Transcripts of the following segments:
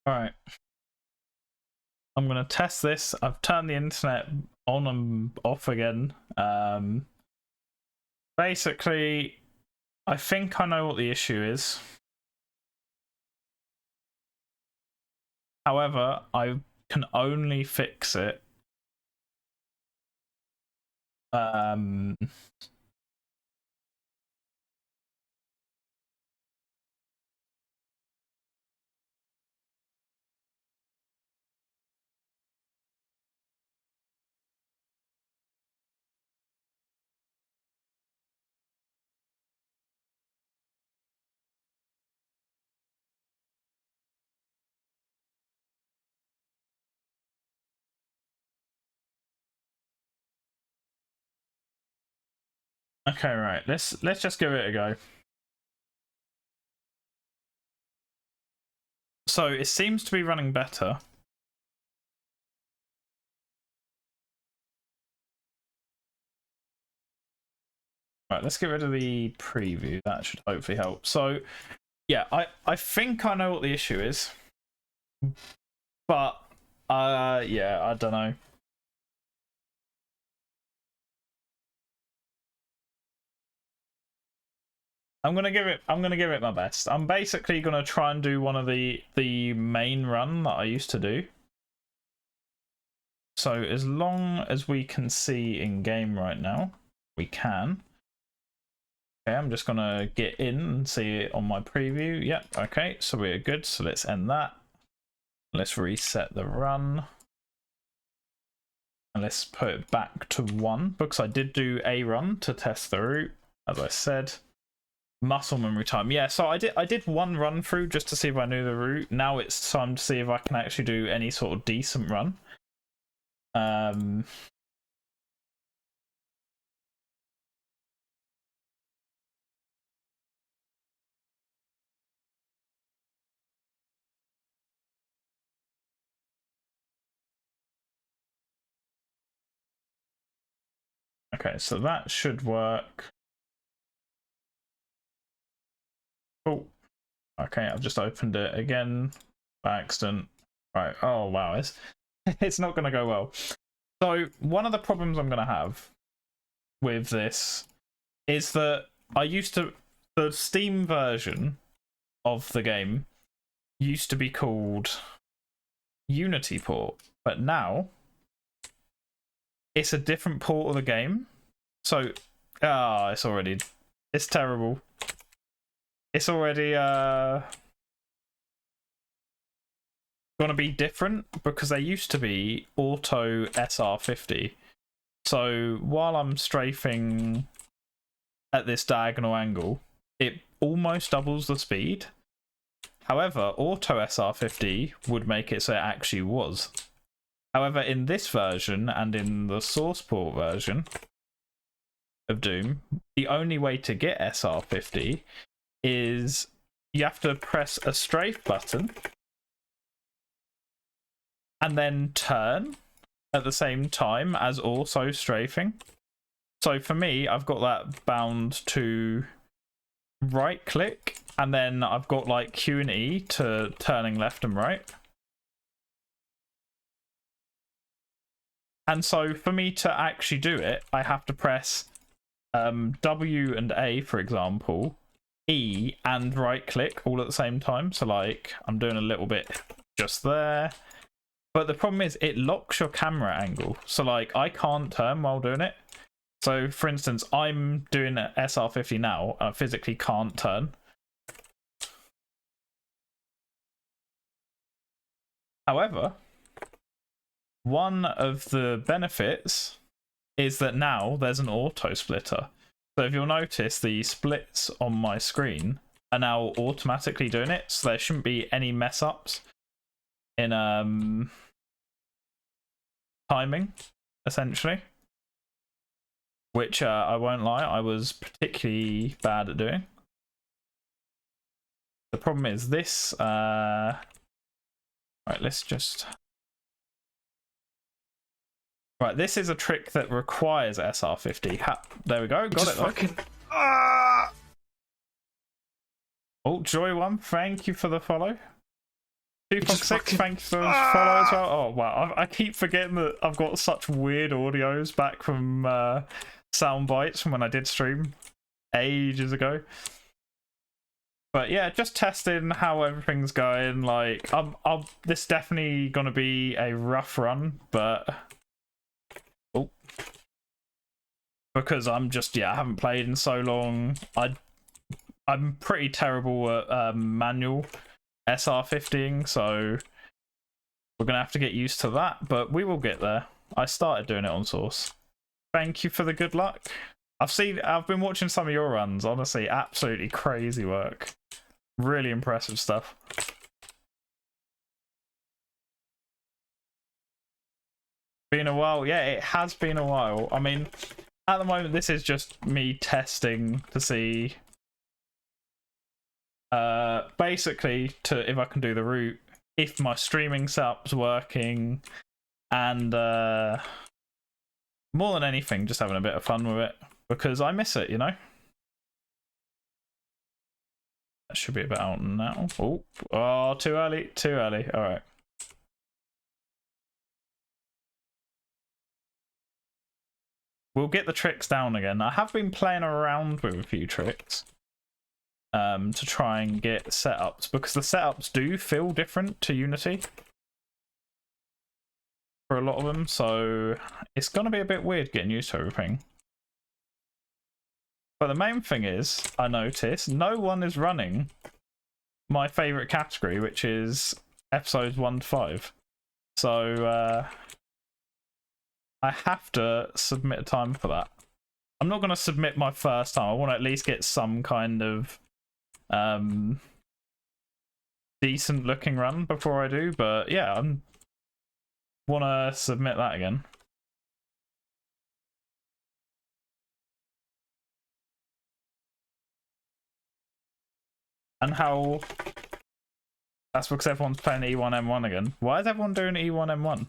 Alright. I'm going to test this. I've turned the internet on and off again. Basically, I think I know what the issue is. However, I can only fix it Okay, right. Let's just give it a go. So it seems to be running better. Right, let's get rid of the preview. That should hopefully help. So yeah, I think I know what the issue is. But yeah, I don't know. I'm gonna give it my best. I'm basically gonna try and do one of the main run that I used to do. So as long as we can see in game right now, we can. Okay, I'm just gonna get in and see it on my preview. Yep, okay, so we're good. So let's end that. Let's reset the run. And let's put it back to 1 because I did do a run to test the route, as I said. Muscle memory time. Yeah, so I did one run through just to see if I knew the route. Now it's time to see if I can actually do any sort of decent run. Okay, so that should work. Oh, okay, I've just opened it again by accident. Right, oh wow, it's not going to go well. So one of the problems I'm going to have with this is that the Steam version of the game used to be called Unity port, but now it's a different port of the game. So it's terrible. It's already gonna be different because they used to be auto SR50. So while I'm strafing at this diagonal angle, it almost doubles the speed. However, auto SR50 would make it so it actually was. However, in this version and in the source port version of Doom, the only way to get SR50 is you have to press a strafe button and then turn at the same time as also strafing. So for me, I've got that bound to right click, and then I've got like Q and E to turning left and right. And so for me to actually do it, I have to press W and A, for example, E and right click all at the same time. So like I'm doing a little bit just there. But the problem is it locks your camera angle. So like I can't turn while doing it. So for instance, I'm doing SR50 now. I physically can't turn. However, one of the benefits is that now there's an auto splitter. So if you'll notice, the splits on my screen are now automatically doing it. So there shouldn't be any mess ups in timing, essentially. Which I won't lie, I was particularly bad at doing. The problem is this. Right, let's just. Right, this is a trick that requires SR50. There we go, got it. Fucking... Oh, Joy1, thank you for the follow. 2.6, thanks for follow as well. Oh wow, I keep forgetting that I've got such weird audios back from sound bites from when I did stream ages ago. But yeah, just testing how everything's going. Like, this is definitely gonna be a rough run, but because I'm just I haven't played in so long. I'm pretty terrible at manual SR50ing, so we're gonna have to get used to that. But we will get there. I started doing it on Source. Thank you for the good luck. I've been watching some of your runs. Honestly, absolutely crazy work. Really impressive stuff. Been a while. Yeah, it has been a while. I mean, at the moment, this is just me testing to see basically to if I can do the route, if my streaming setup's working, and more than anything, just having a bit of fun with it because I miss it, you know. That should be about out now. Oh, too early, too early. All right. We'll get the tricks down again. I have been playing around with a few tricks to try and get setups, because the setups do feel different to Unity for a lot of them, so it's going to be a bit weird getting used to everything. But the main thing is, I noticed, no one is running my favourite category, which is episodes 1 to 5. So I have to submit a time for that. I'm not going to submit my first time. I want to at least get some kind of decent looking run before I do. But yeah, I want to submit that again. And how... That's because everyone's playing E1M1 again. Why is everyone doing E1M1?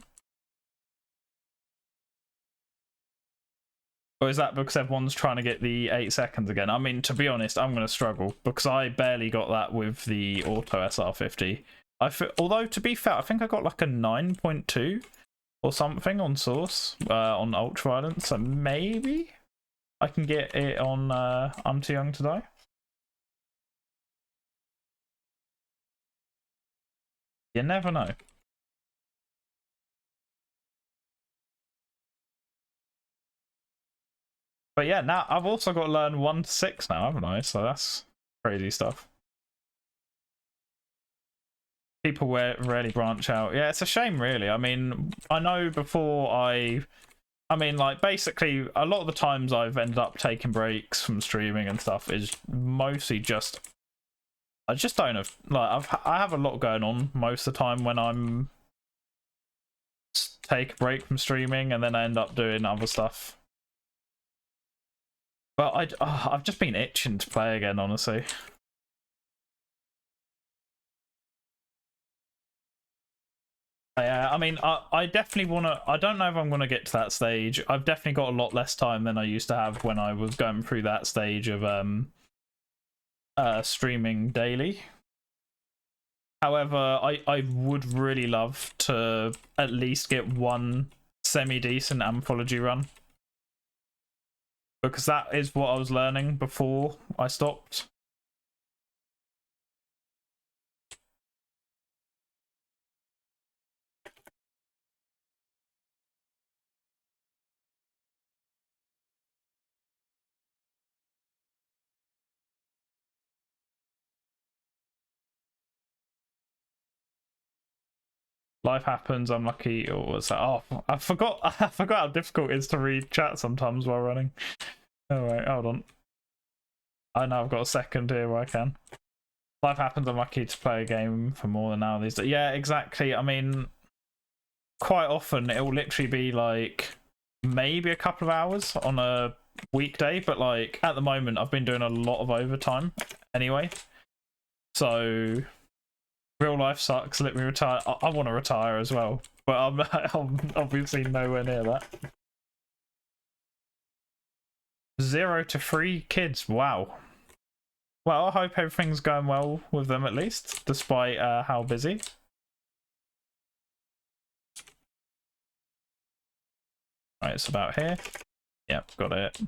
Or is that because everyone's trying to get the 8 seconds again? I mean, to be honest, I'm going to struggle because I barely got that with the Auto SR50. Although, to be fair, I think I got like a 9.2 or something on Source, on Ultraviolence, so maybe I can get it on I'm Too Young to Die. You never know. But yeah, now I've also got to learn 1 to 6 now, haven't I? So that's crazy stuff. People rarely branch out. Yeah, it's a shame, really. I mean, I know before I mean, like, basically, a lot of the times I've ended up taking breaks from streaming and stuff is mostly just... I just don't have... Like, I have a lot going on most of the time when I'm... take a break from streaming, and then I end up doing other stuff. But I've just been itching to play again, honestly. Yeah, I mean, I definitely want to... I don't know if I'm going to get to that stage. I've definitely got a lot less time than I used to have when I was going through that stage of streaming daily. However, I would really love to at least get one semi-decent anthology run. Because that is what I was learning before I stopped. Life happens, I'm lucky, or what's that? Oh, I forgot how difficult it is to read chat sometimes while running. Oh wait, hold on. I know I've got a second here where I can. Life happens, I'm lucky to play a game for more than now these days. Yeah, exactly. I mean, quite often it will literally be like maybe a couple of hours on a weekday, but like at the moment I've been doing a lot of overtime anyway. So real life sucks, let me retire. I want to retire as well, but I'm obviously nowhere near that. 0 to 3 kids, wow. Well, I hope everything's going well with them at least, despite how busy. Right, it's about here. Yep, got it.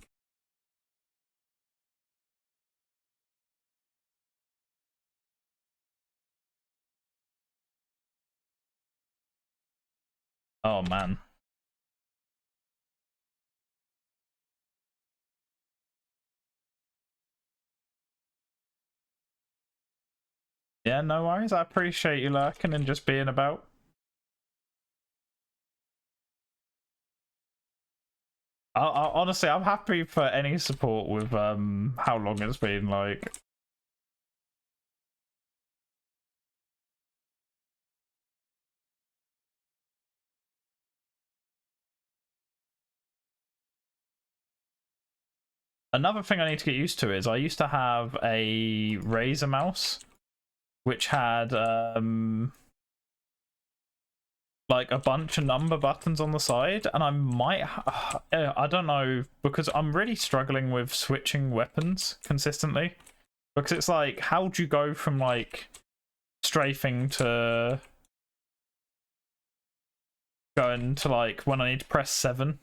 Oh man. Yeah, no worries. I appreciate you lurking and just being about. Honestly, I'm happy for any support with how long it's been. Like, another thing I need to get used to is I used to have a Razer mouse, which had like a bunch of number buttons on the side, and I might I don't know, because I'm really struggling with switching weapons consistently, because it's like, how do you go from like strafing to going to like when I need to press 7,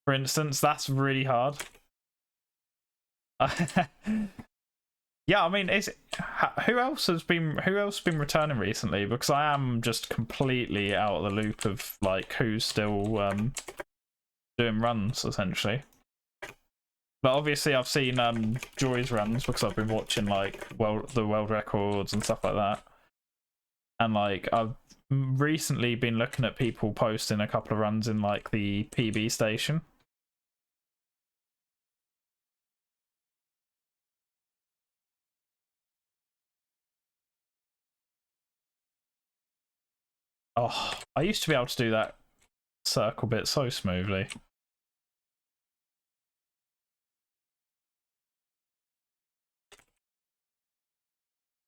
for instance? That's really hard. Yeah, I mean, who else has been returning recently? Because I am just completely out of the loop of like who's still doing runs essentially. But obviously, I've seen Joy's runs because I've been watching like the world records and stuff like that, and like I've recently been looking at people posting a couple of runs in like the PB station. Oh, I used to be able to do that circle bit so smoothly.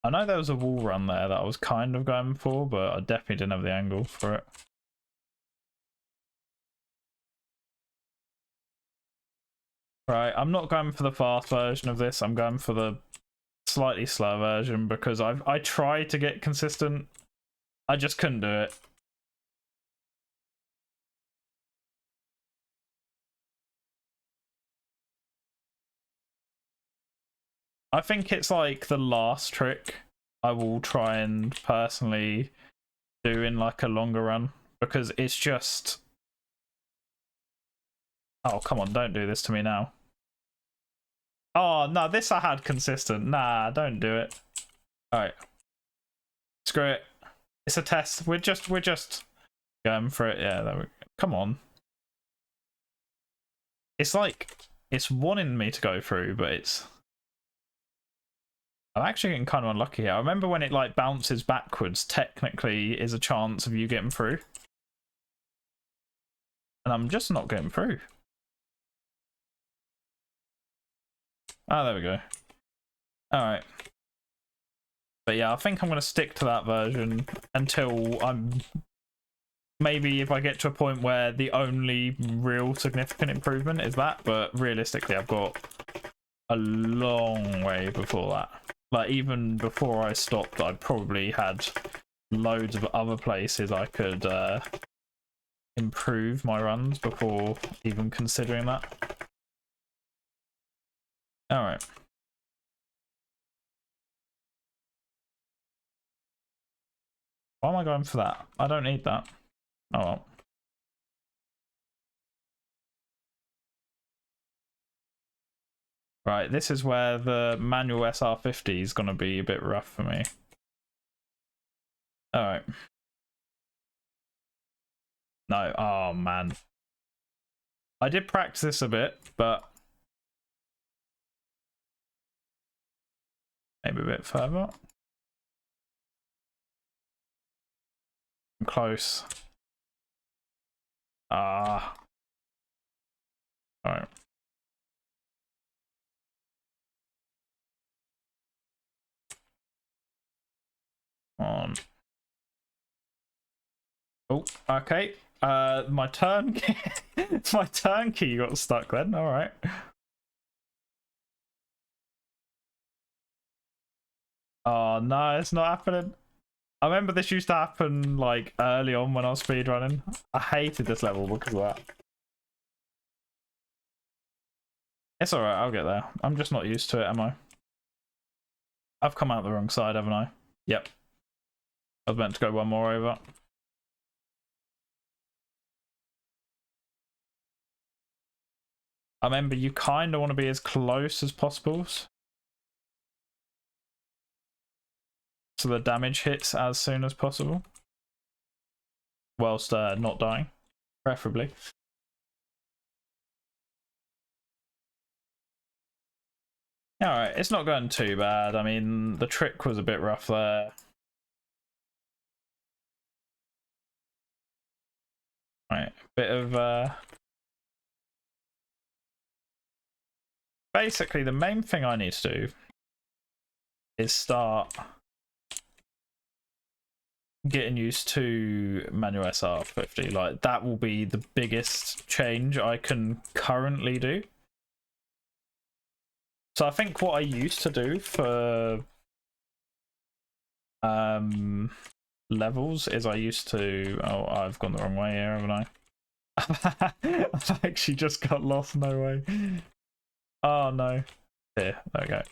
I know there was a wall run there that I was kind of going for, but I definitely didn't have the angle for it. Right, I'm not going for the fast version of this. I'm going for the slightly slower version because I tried to get consistent. I just couldn't do it. I think it's like the last trick I will try and personally do in like a longer run, because it's just... Oh, come on, don't do this to me now. Oh, no, this I had consistent. Nah, don't do it. Alright. Screw it. It's a test. We're just going for it. Yeah, there we go. Come on. It's like, it's wanting me to go through, but it's... I'm actually getting kind of unlucky here. I remember when it like bounces backwards, technically is a chance of you getting through. And I'm just not getting through. Oh, there we go. Alright. But yeah, I think I'm going to stick to that version until I'm... Maybe if I get to a point where the only real significant improvement is that, but realistically I've got a long way before that. Like, even before I stopped, I probably had loads of other places I could improve my runs before even considering that. Alright. Why am I going for that? I don't need that. Oh well. Right, this is where the manual SR50 is going to be a bit rough for me. Alright. No, oh man. I did practice this a bit, but... Maybe a bit further. I'm close. Ah. Alright. On. Oh, okay. My turn my turn key got stuck then. Alright. Oh no, it's not happening. I remember this used to happen like early on when I was speedrunning. I hated this level because of that. It's alright, I'll get there. I'm just not used to it, am I? I've come out the wrong side, haven't I? Yep. I was meant to go one more over. I remember you kind of want to be as close as possible, so the damage hits as soon as possible. Whilst not dying, preferably. Alright, it's not going too bad. I mean, the trick was a bit rough there. Right, bit of basically the main thing I need to do is start getting used to manual SR50. Like, that will be the biggest change I can currently do. So I think what I used to do for levels is I used to... Oh, I've gone the wrong way here, haven't I? I've actually just got lost, no way. Oh no. Here, there we go.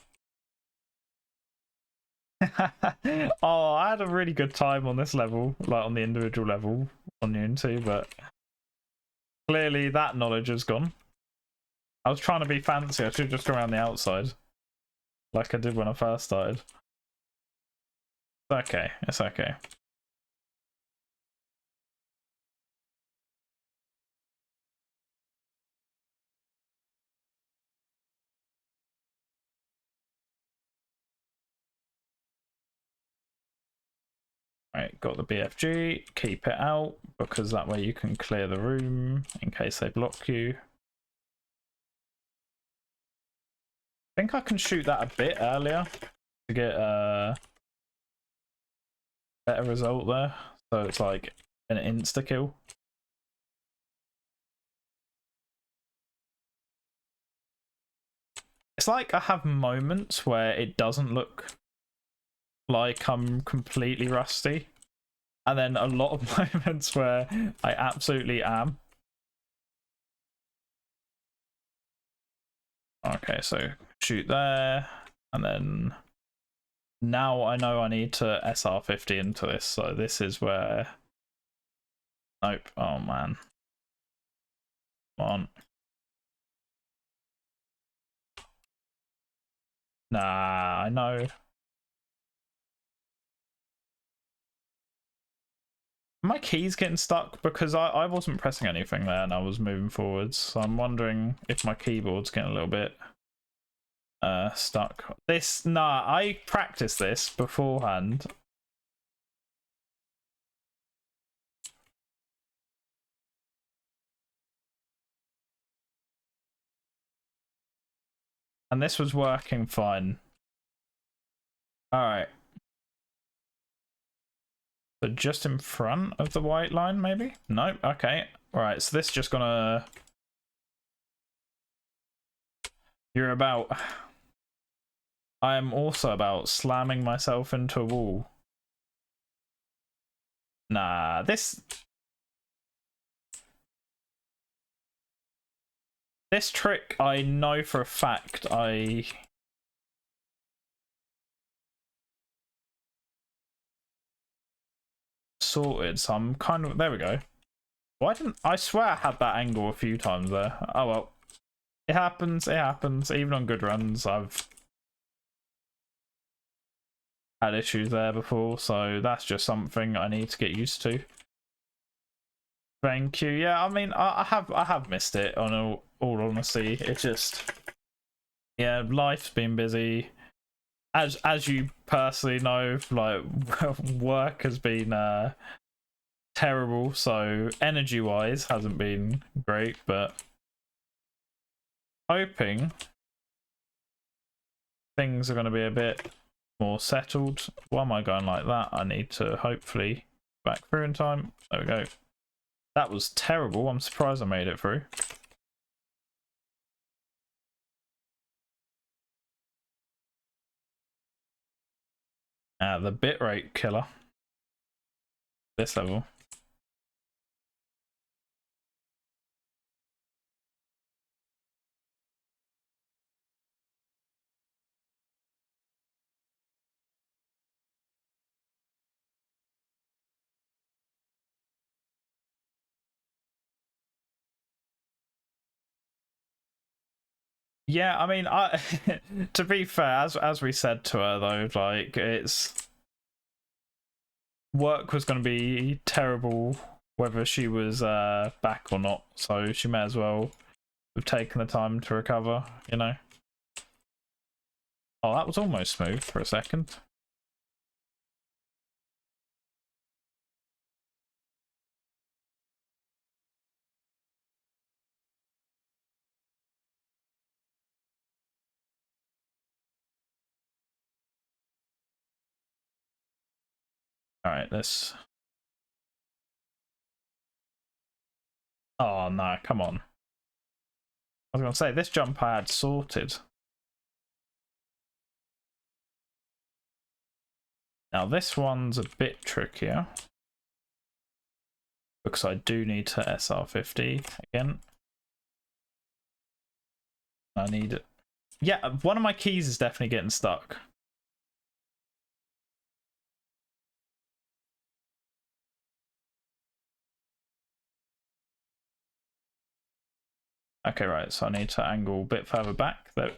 Oh, I had a really good time on this level, like on the individual level on Unity, but clearly that knowledge has gone. I was trying to be fancy, I should just go around the outside, like I did when I first started. It's okay, it's okay. Right, got the BFG, keep it out, because that way you can clear the room in case they block you. I think I can shoot that a bit earlier to get a better result there. So it's like an insta-kill. It's like I have moments where it doesn't look like I'm completely rusty. And then a lot of moments where I absolutely am. Okay, so shoot there, and then now I know I need to SR50 into this, so this is where... Nope, oh man. Come on. Nah, I know. My key's getting stuck because I wasn't pressing anything there and I was moving forwards, so I'm wondering if my keyboard's getting a little bit stuck. Nah, I practiced this beforehand. And this was working fine. Alright. So just in front of the white line, maybe? Nope, okay. Right, so this just gonna... You're about... I am also about slamming myself into a wall. Nah, this trick, I know for a fact I sorted, so I'm kind of... There we go. Why didn't... I swear I had that angle a few times there. Oh well. It happens, it happens. Even on good runs, I've had issues there before, so that's just something I need to get used to. Thank you. Yeah, I mean, I have missed it, on all honesty. It's just... Yeah, life's been busy. As you personally know, like, work has been terrible, so energy wise hasn't been great, but hoping things are going to be a bit more settled. Why am I going like that? I need to hopefully back through in time. There we go. That was terrible. I'm surprised I made it through. The bitrate killer. This level. Yeah, I mean, I to be fair, as we said to her though, like it's work was going to be terrible whether she was back or not, so she may as well have taken the time to recover, you know. Oh, that was almost smooth for a second. All right, let's. Oh no, come on. I was going to say, this jump I had sorted. Now this one's a bit trickier. Because I do need to SR50 again. I need it. Yeah, one of my keys is definitely getting stuck. Okay, right, so I need to angle a bit further back though.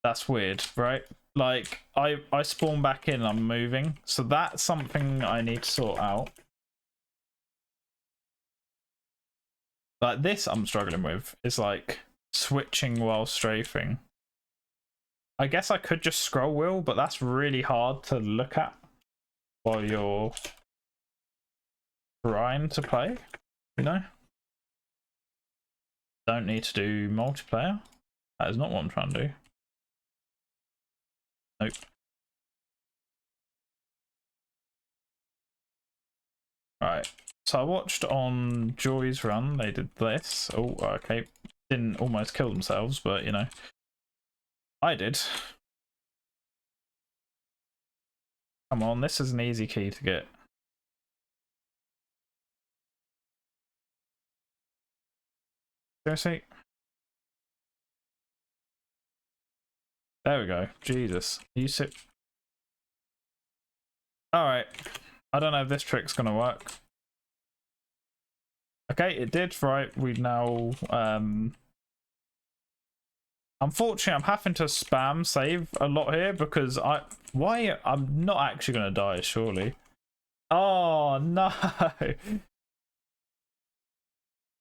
That's weird, right? Like I spawn back in and I'm moving, so that's something I need to sort out. Like this I'm struggling with is like switching while strafing. I guess I could just scroll wheel, but that's really hard to look at while you're trying to play, you know? Don't need to do multiplayer. That is not what I'm trying to do. Nope. Right. So I watched on Joy's run, they did this. Oh, okay. Didn't almost kill themselves, but you know. I did. Come on, this is an easy key to get. Seriously? There we go. Jesus. You sit. Alright. I don't know if this trick's gonna work. Okay, it did. Right, we now unfortunately I'm having to spam save a lot here because I'm not actually gonna die, surely. Oh no.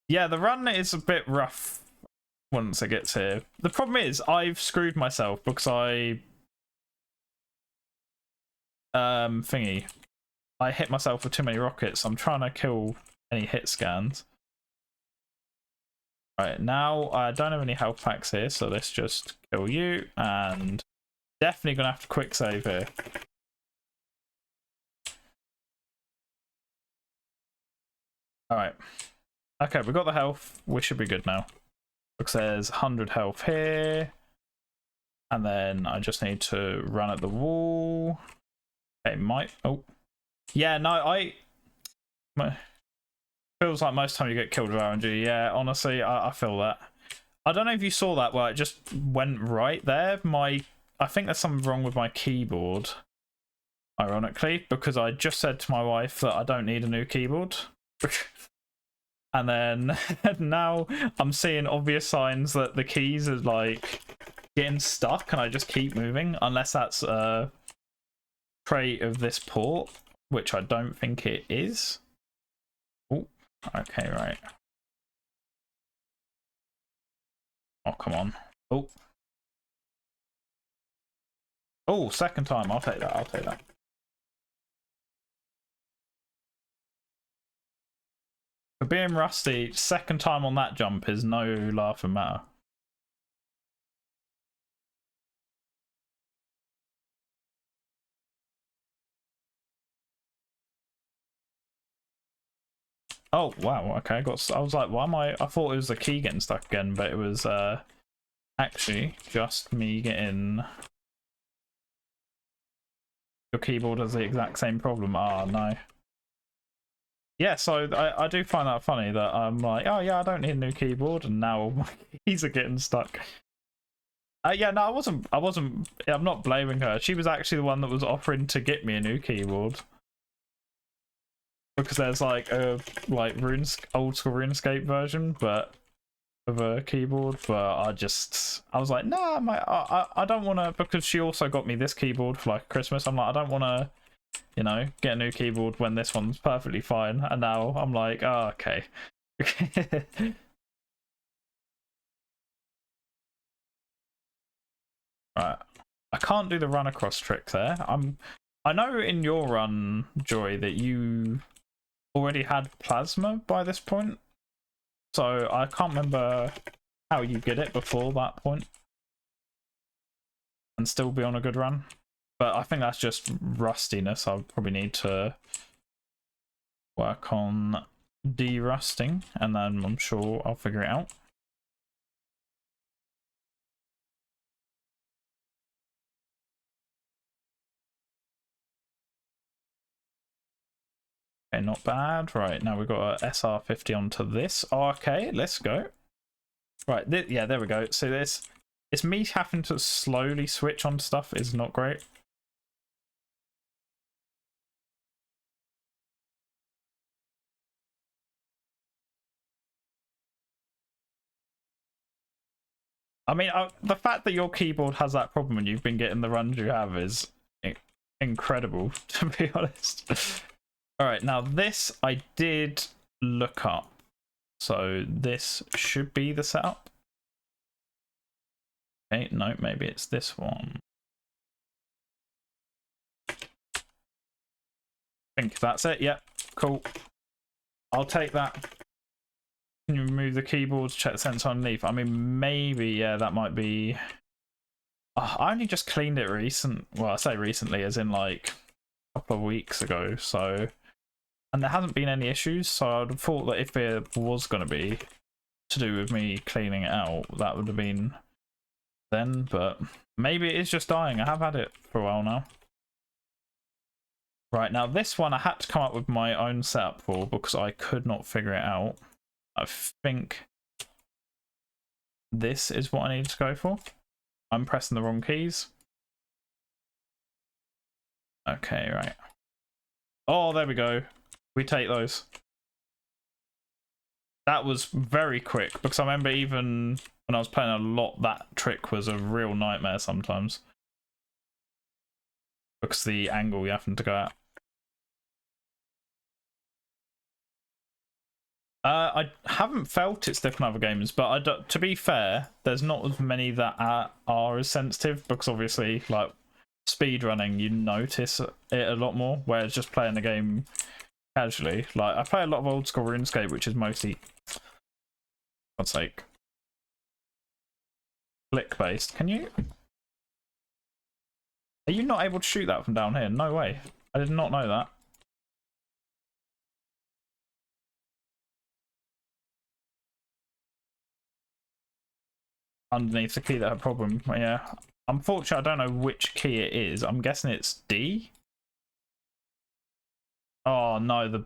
Yeah, the run is a bit rough once it gets here. The problem is I've screwed myself because I I hit myself with too many rockets. I'm trying to kill any hit scans. Right, now I don't have any health packs here, so let's just kill you, and definitely gonna have to quick save here. Alright. Okay, we got the health. We should be good now. Because there's 100 health here. And then I just need to run at the wall. Okay, oh. Yeah, no, feels like most time you get killed with RNG. Yeah, honestly, I feel that. I don't know if you saw that where it just went right there. I think there's something wrong with my keyboard. Ironically, because I just said to my wife that I don't need a new keyboard. And then now I'm seeing obvious signs that the keys are like getting stuck and I just keep moving, unless that's a trait of this port, which I don't think it is. Oh, okay, right. Oh, come on. Oh. Oh, second time. I'll take that. I'll take that. For being rusty, second time on that jump is no laughing matter. Oh wow, okay. I was like, why am I thought it was the key getting stuck again, but it was actually just me getting. Your keyboard has the exact same problem. Ah, no. Yeah, so I do find that funny that I'm like, oh yeah, I don't need a new keyboard, and now my keys are getting stuck. Yeah, no, I'm not blaming her. She was actually the one that was offering to get me a new keyboard. because there's like a old school RuneScape version, but with a keyboard. But I was like, nah, I don't want to, because she also got me this keyboard for like Christmas. I'm like, I don't want to, you know, get a new keyboard when this one's perfectly fine. And now I'm like, oh, okay. Right. I can't do the run across trick there. I know in your run, Joy, that you already had plasma by this point. So I can't remember how you get it before that point and still be on a good run. But I think that's just rustiness. I'll probably need to work on de-rusting, and then I'm sure I'll figure it out. Okay, not bad. Right, now we've got a SR50 onto this. Okay, let's go. Right, yeah, there we go. So it's me having to slowly switch on stuff is not great. I mean, the fact that your keyboard has that problem and you've been getting the runs you have is incredible, to be honest. All right, now this I did look up. So this should be the setup. Okay, no, maybe it's this one. I think that's it. Yep, cool. I'll take that. Can you remove the keyboard to check the sensor underneath? I mean, maybe, yeah, that might be... I only just cleaned it well, I say recently, as in like a couple of weeks ago, so... And there hasn't been any issues, so I'd have thought that if it was going to be to do with me cleaning it out, that would have been then, but maybe it is just dying. I have had it for a while now. Right, now this one I had to come up with my own setup for because I could not figure it out. I think this is what I need to go for. I'm pressing the wrong keys. Okay, right. Oh, there we go. We take those. That was very quick because I remember even when I was playing a lot, that trick was a real nightmare sometimes. Because the angle you happen to go at. I haven't felt it's different other games, but to be fair, there's not as many that are as sensitive because obviously, like speed running, you notice it a lot more. Whereas just playing the game casually, like I play a lot of old school RuneScape, which is mostly, for God's sake, click based. Are you not able to shoot that from down here? No way. I did not know that. Underneath the key that had a problem. Yeah. Unfortunately, I don't know which key it is. I'm guessing it's D. Oh no, the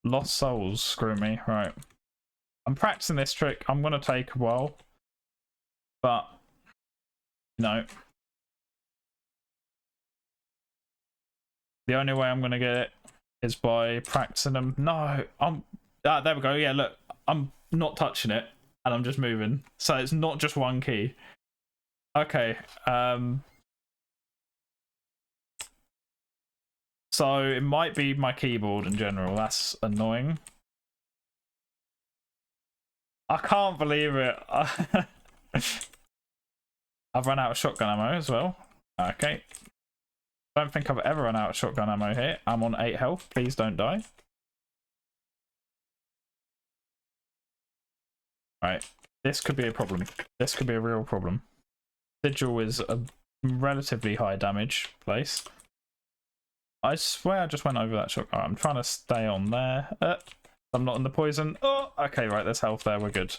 Lost Souls screw me. Right. I'm practicing this trick. I'm gonna take a while. But no. The only way I'm gonna get it is by practicing them. No, there we go. Yeah, look, I'm not touching it and I'm just moving. So it's not just one key. Okay. So it might be my keyboard in general. That's annoying. I can't believe it. I've run out of shotgun ammo as well. Okay. Don't think I've ever run out of shotgun ammo here. I'm on 8 health. Please don't die. Right. This could be a problem. This could be a real problem. Sigil is a relatively high damage place. I swear I just went over that shotgun. I'm trying to stay on there. I'm not in the poison. Oh, okay, right. There's health there. We're good.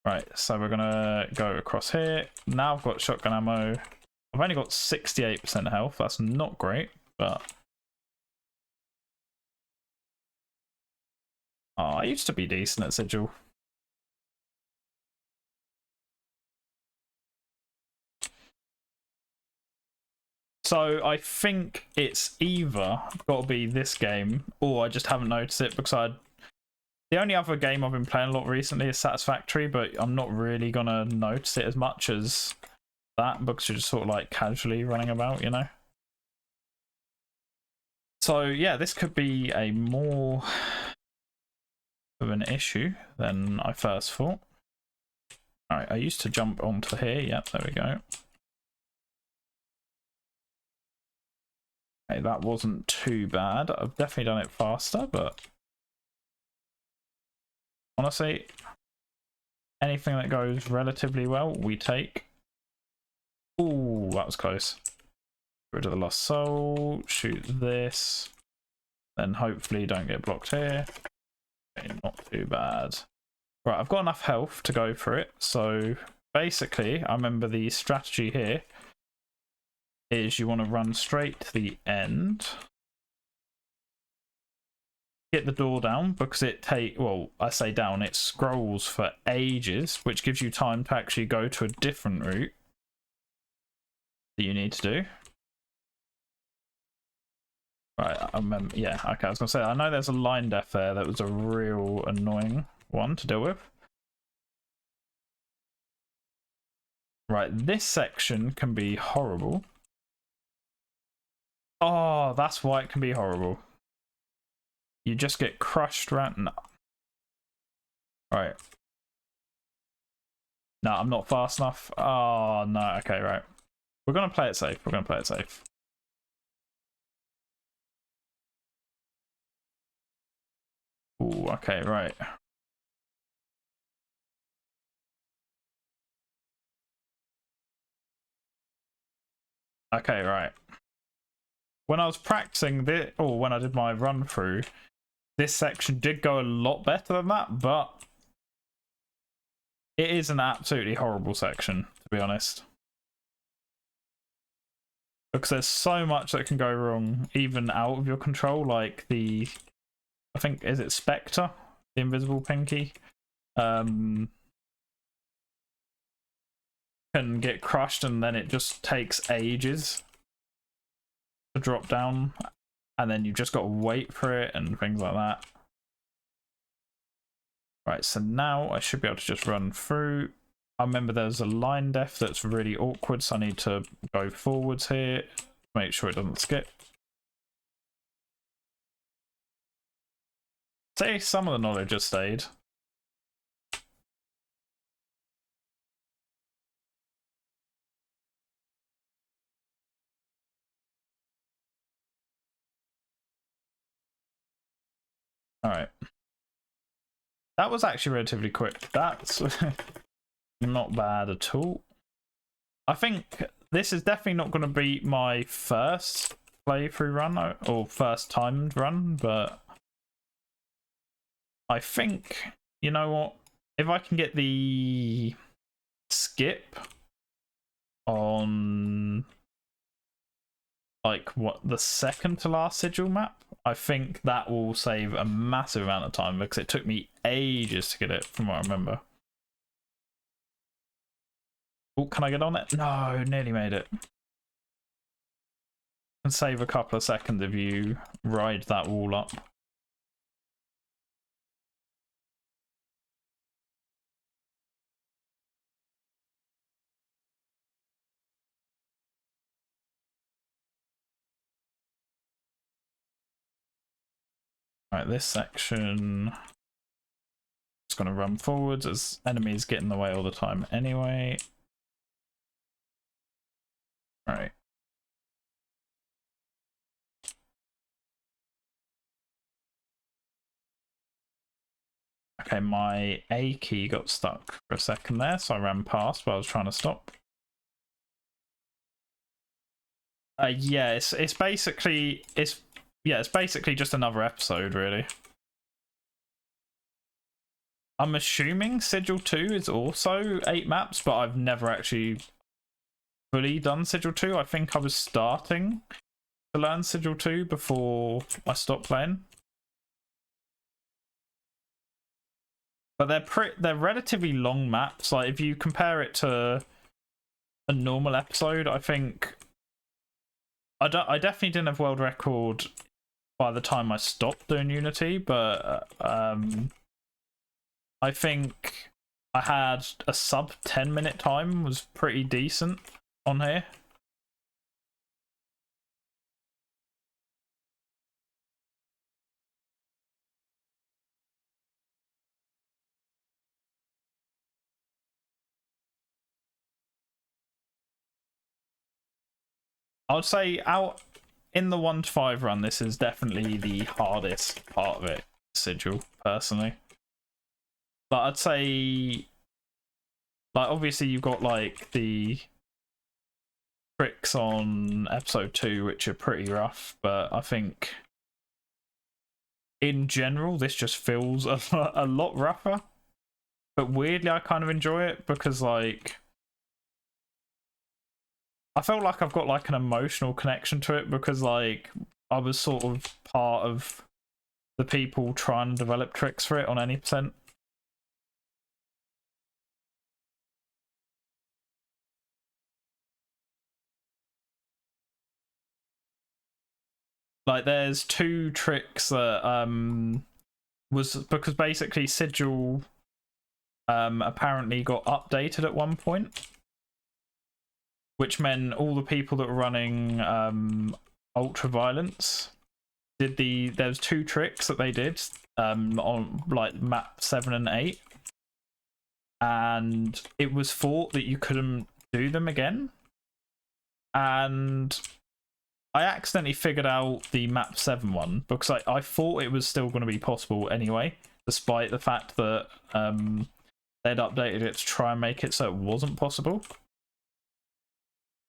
Right, so we're gonna go across here. Now I've got shotgun ammo. I've only got 68% health. That's not great, but I used to be decent at Sigil. So I think it's either got to be this game, or I just haven't noticed it because the only other game I've been playing a lot recently is Satisfactory, but I'm not really gonna notice it as much as that because you're just sort of like casually running about, you know. So yeah, this could be a more of an issue than I first thought. All right, I used to jump onto here. Yep, there we go. Okay, that wasn't too bad. I've definitely done it faster, but honestly, anything that goes relatively well, we take. Ooh, that was close. Get rid of the lost soul, shoot this, then hopefully don't get blocked here. Okay, not too bad. Right, I've got enough health to go for it. So basically, I remember the strategy here is you want to run straight to the end. Get the door down because I say down, it scrolls for ages, which gives you time to actually go to a different route that you need to do. Right, I remember, yeah, okay, I was gonna say, I know there's a line death there that was a real annoying one to deal with. Right, this section can be horrible. Oh, that's why it can be horrible. You just get crushed around. No. Right. No, I'm not fast enough. Oh, no. Okay, right. We're going to play it safe. We're going to play it safe. Ooh, okay, right. Okay, right. When I was practicing this, or when I did my run through, this section did go a lot better than that, but it is an absolutely horrible section, to be honest. Because there's so much that can go wrong, even out of your control, like I think, is it Spectre? The invisible pinky? Can get crushed and then it just takes ages to drop down. And then you've just got to wait for it and things like that. Right, so now I should be able to just run through. I remember there's a line death that's really awkward, so I need to go forwards here. Make sure it doesn't skip. Say some of the knowledge has stayed. Alright. That was actually relatively quick. That's not bad at all. I think this is definitely not going to be my first playthrough run or first timed run, but I think, you know what, if I can get the skip on like the second to last sigil map, I think that will save a massive amount of time because it took me ages to get it from what I remember. Oh, can I get on it? No, nearly made it. And save a couple of seconds if you ride that wall up. Right, this section just going to run forwards as enemies get in the way all the time anyway. Right. Okay, my A key got stuck for a second there, so I ran past while I was trying to stop. Yeah, it's basically just another episode, really. I'm assuming Sigil 2 is also 8 maps, but I've never actually fully done Sigil 2. I think I was starting to learn Sigil 2 before I stopped playing. But they're relatively long maps. Like if you compare it to a normal episode, I think I definitely didn't have world record by the time I stopped doing Unity, but I think I had a sub 10-minute time was pretty decent on here. I would say out in the 1 to 5 run, this is definitely the hardest part of it, Sigil, personally. But I'd say, like, obviously you've got like the tricks on episode 2, which are pretty rough, but I think in general this just feels a lot rougher. But weirdly, I kind of enjoy it because, like, I felt like I've got like an emotional connection to it because, like, I was sort of part of the people trying to develop tricks for it on any percent. Like, there's 2 tricks that was because basically Sigil apparently got updated at one point, which meant all the people that were running Ultraviolence did there's 2 tricks that they did on like map 7 and 8, and it was thought that you couldn't do them again, and I accidentally figured out the map 7 one because I thought it was still going to be possible anyway, despite the fact that they'd updated it to try and make it so it wasn't possible.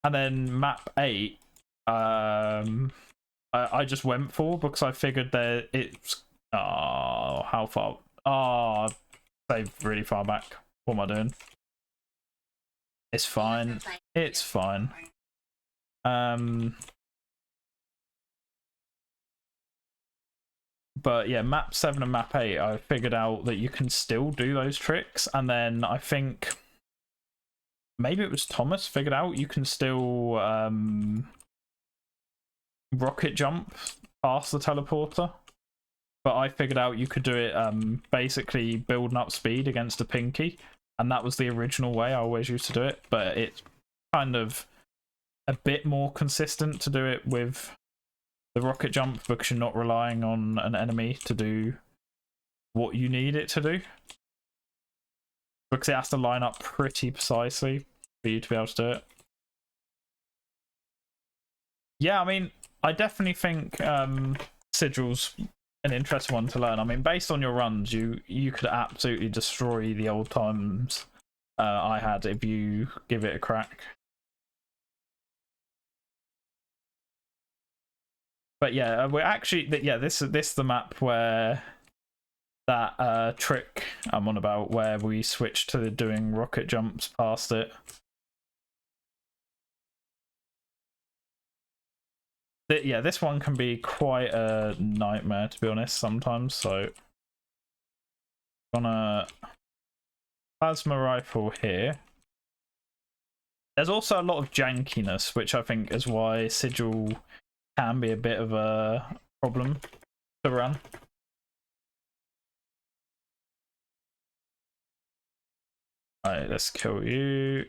And then map 8 I just went for because I figured that it's how far saved really far back. What am I doing? It's fine. It's fine. But yeah, map 7 and map 8 I figured out that you can still do those tricks, and then I think maybe it was Thomas figured out you can still rocket jump past the teleporter, but I figured out you could do it basically building up speed against a pinky, and that was the original way I always used to do it, but it's kind of a bit more consistent to do it with the rocket jump because you're not relying on an enemy to do what you need it to do, because it has to line up pretty precisely for you to be able to do it. Yeah, I mean, I definitely think Sigil's an interesting one to learn. I mean, based on your runs, you could absolutely destroy the old times I had if you give it a crack. But yeah, we're actually this is the map where that trick I'm on about, where we switched to doing rocket jumps past it. Yeah, this one can be quite a nightmare, to be honest, sometimes. So, gonna plasma rifle here. There's also a lot of jankiness, which I think is why Sigil can be a bit of a problem to run. Alright, let's kill you.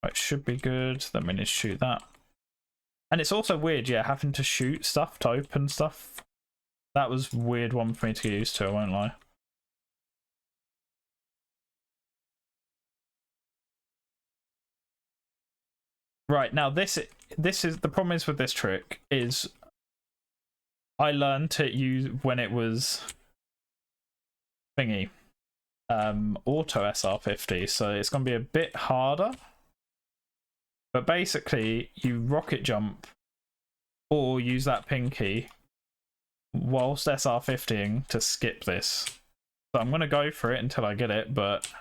It should be good. Let me just shoot that. And it's also weird, yeah, having to shoot stuff to open stuff. That was a weird one for me to get used to, I won't lie. Right, now this is the problem is with this trick is I learned to use when it was thingy auto SR50, so it's gonna be a bit harder. But basically you rocket jump or use that pinky whilst SR50ing to skip this. So I'm gonna go for it until I get it, but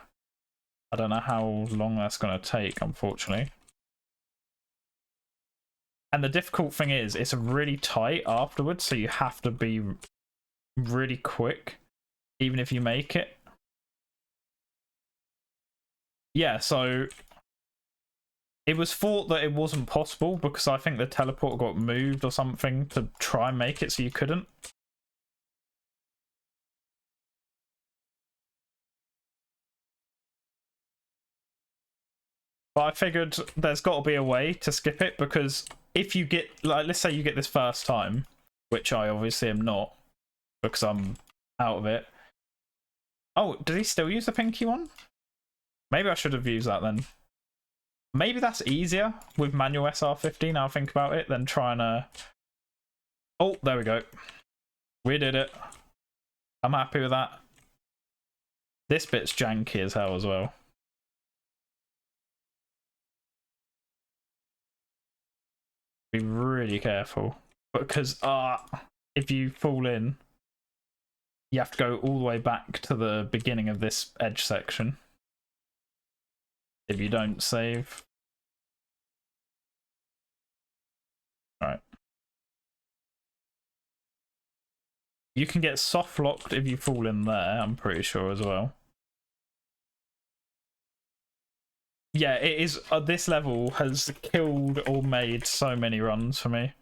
I don't know how long that's gonna take, unfortunately. And the difficult thing is, it's really tight afterwards, so you have to be really quick, even if you make it. Yeah, so It was thought that it wasn't possible because I think the teleport got moved or something to try and make it so you couldn't. But I figured there's got to be a way to skip it, because if you get, like, let's say you get this first time, which I obviously am not because I'm out of it. Oh, did he still use the pinky one? Maybe I should have used that then. Maybe that's easier with manual SR50 now I think about it than trying to... Oh, there we go. We did it. I'm happy with that. This bit's janky as hell as well. Be really careful, because if you fall in, you have to go all the way back to the beginning of this edge section if you don't save. Right. You can get soft locked if you fall in there, I'm pretty sure as well. Yeah, it is. This level has killed or made so many runs for me.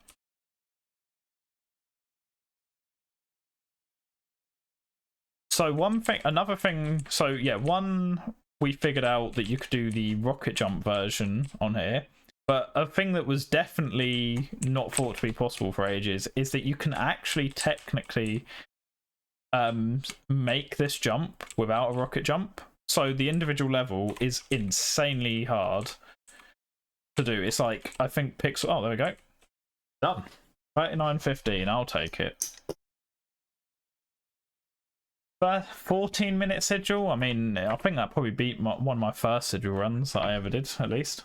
So another thing. So yeah, we figured out that you could do the rocket jump version on here. But a thing that was definitely not thought to be possible for ages is that you can actually technically make this jump without a rocket jump. So the individual level is insanely hard to do. It's like, I think pixel... Oh, there we go. Done. 39.15, I'll take it. 14-minute sigil? I mean, I think that probably beat one of my first sigil runs that I ever did, at least.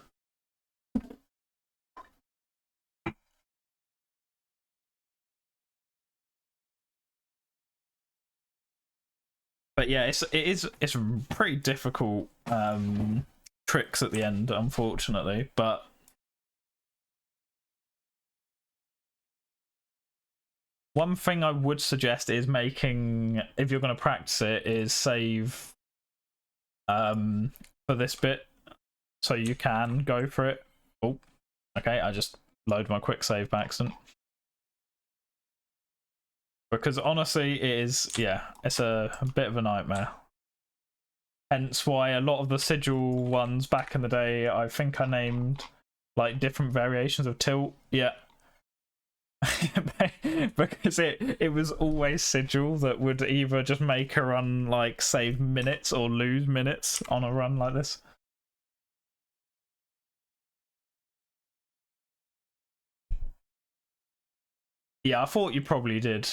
But yeah, it's pretty difficult tricks at the end, unfortunately. But one thing I would suggest is making, if you're going to practice it, is save for this bit so you can go for it. Oh, okay, I just load my quick save by accident. Because honestly, it is, yeah, it's a bit of a nightmare. Hence why a lot of the sigil ones back in the day, I think I named like different variations of tilt. Yeah. Because it was always sigil that would either just make a run like save minutes or lose minutes on a run like this. Yeah, I thought you probably did.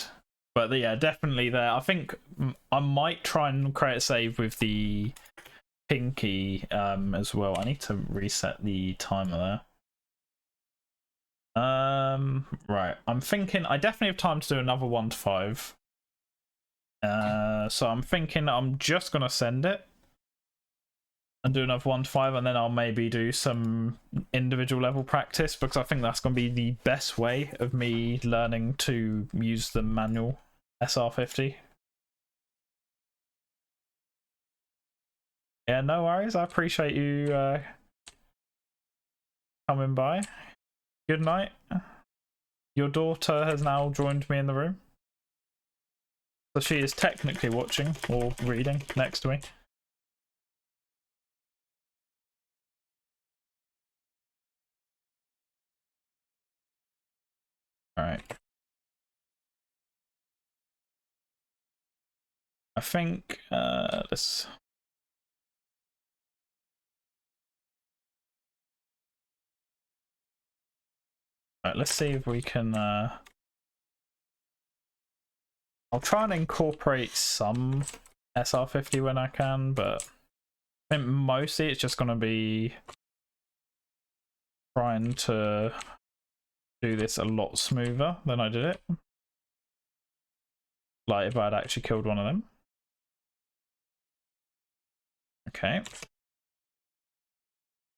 But yeah, definitely there. I think I might try and create a save with the pinky as well. I need to reset the timer there. Right. I'm thinking I definitely have time to do another 1 to 5. So I'm thinking I'm just gonna send it and do another 1 to 5, and then I'll maybe do some individual level practice, because I think that's gonna be the best way of me learning to use the manual SR50. Yeah, no worries. I appreciate you coming by. Good night. Your daughter has now joined me in the room. So she is technically watching or reading next to me. Alright. I think this... Alright, let's see if we can... I'll try and incorporate some SR50 when I can, but I think mostly it's just going to be trying to do this a lot smoother than I did it. Like if I had actually killed one of them. Okay.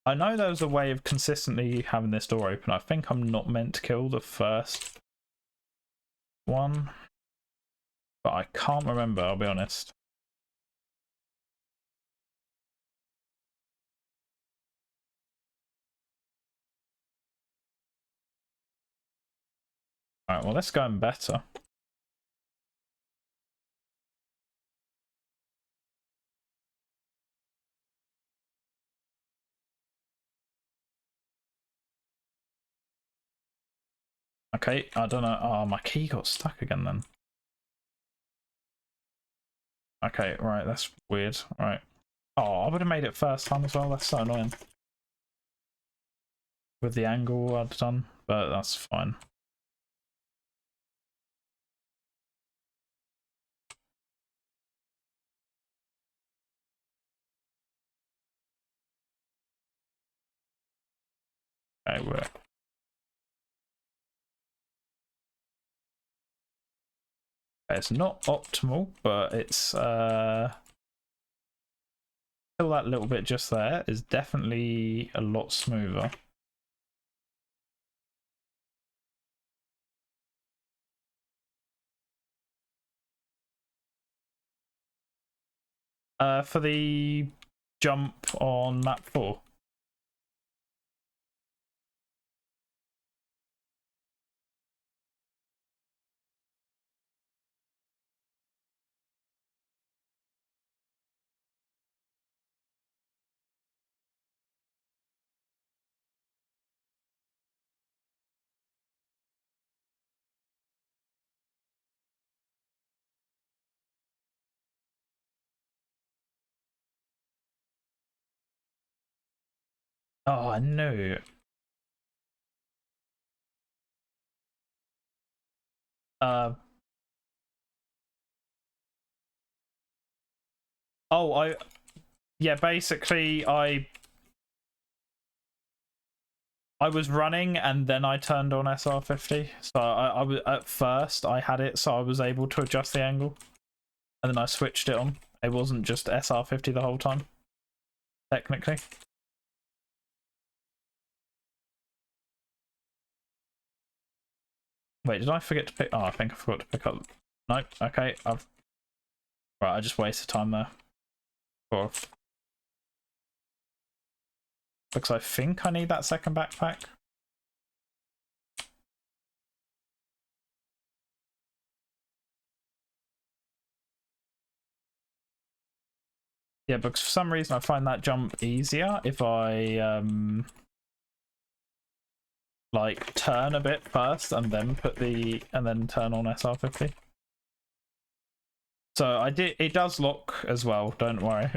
I know there was a way of consistently having this door open. I think I'm not meant to kill the first one, but I can't remember, I'll be honest. Alright, well, let's go in better. Okay, I don't know. Oh, my key got stuck again then. Okay, right, that's weird. Right. Oh, I would have made it first time as well. That's so annoying. With the angle I'd done, but that's fine. Okay, it's not optimal, but it's still that little bit just there is definitely a lot smoother. For the jump on map 4. Oh, I knew. Uh, oh, yeah, basically I was running and then I turned on SR50. So I was at first I had it so I was able to adjust the angle, and then I switched it on. It wasn't just SR50 the whole time, technically. Wait, did I forget to pick? Oh, I think I forgot to pick up. Nope. Okay, right. I just wasted time there. Because I think I need that second backpack. Yeah, because for some reason I find that jump easier if I like turn a bit first and then turn on SR50. So I did. It does lock as well. Don't worry.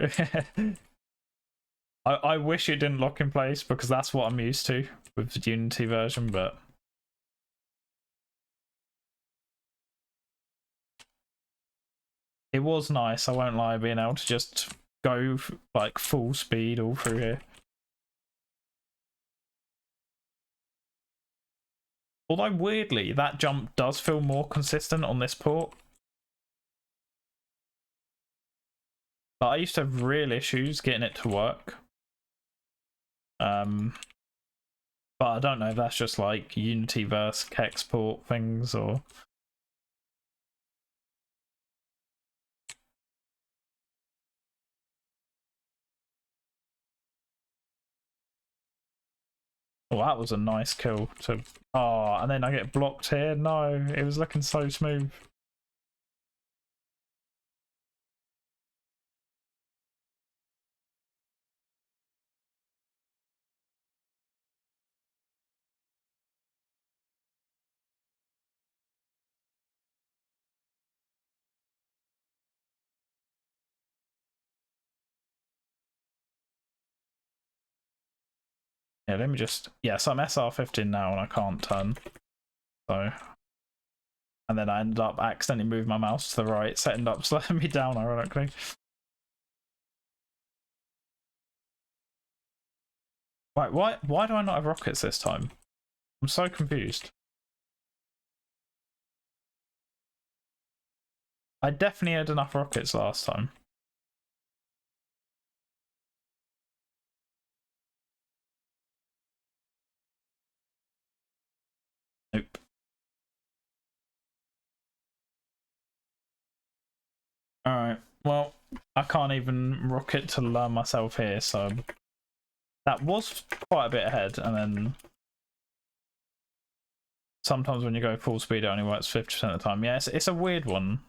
I wish it didn't lock in place because that's what I'm used to with the Unity version, but it was nice. I won't lie, being able to just go like full speed all through here. Although weirdly, that jump does feel more consistent on this port. But I used to have real issues getting it to work. But I don't know if that's just like Unity versus Kex port things or. Oh, that was a nice kill. Oh, and then I get blocked here. No, it was looking so smooth. Yeah, let me just. Yeah, so I'm SR15 now and I can't turn. So. And then I ended up accidentally moving my mouse to the right, so it ended up slowing me down, ironically. Right, why do I not have rockets this time? I'm so confused. I definitely had enough rockets last time. Nope. Alright, well, I can't even rocket to learn myself here, so that was quite a bit ahead, and then sometimes when you go full speed it only works 50% of the time. Yeah, it's a weird one.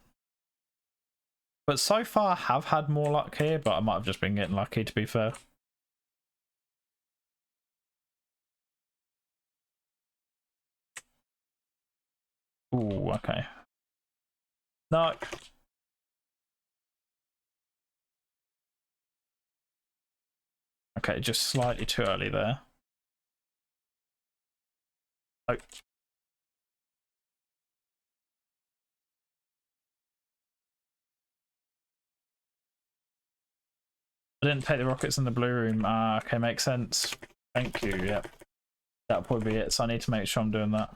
But so far I have had more luck here, but I might have just been getting lucky, to be fair. Ooh, okay. No. Okay, just slightly too early there. Oh. I didn't take the rockets in the blue room. Ah, okay, makes sense. Thank you, yep. That'll probably be it, so I need to make sure I'm doing that.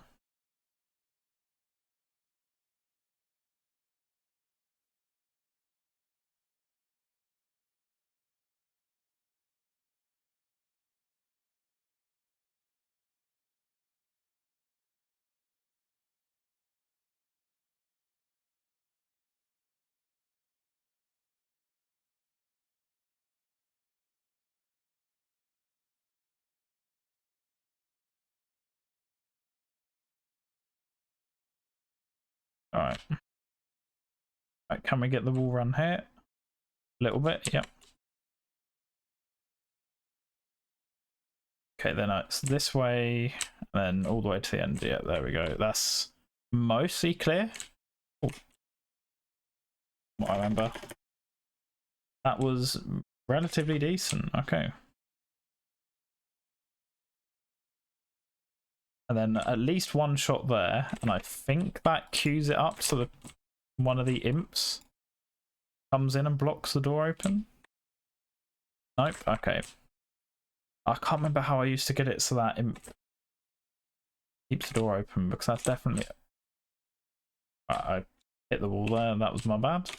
Alright. Right, can we get the wall run here? A little bit, yep. Okay, then it's this way, and then all the way to the end. Yeah, there we go. That's mostly clear. Oh. What I remember. That was relatively decent. Okay. And then at least one shot there, and I think that cues it up so that one of the imps comes in and blocks the door open. Nope, okay. I can't remember how I used to get it so that imp keeps the door open, because that's definitely... I hit the wall there, and that was my bad.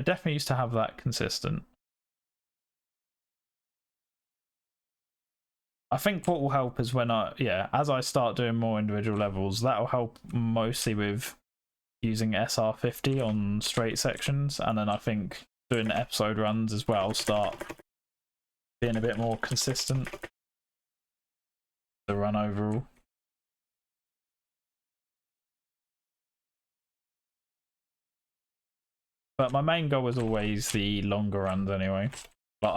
I definitely used to have that consistent. I think what will help is when as I start doing more individual levels, that'll help mostly with using SR50 on straight sections, and then I think doing episode runs as well start being a bit more consistent. The run overall. But my main goal was always the longer runs anyway. But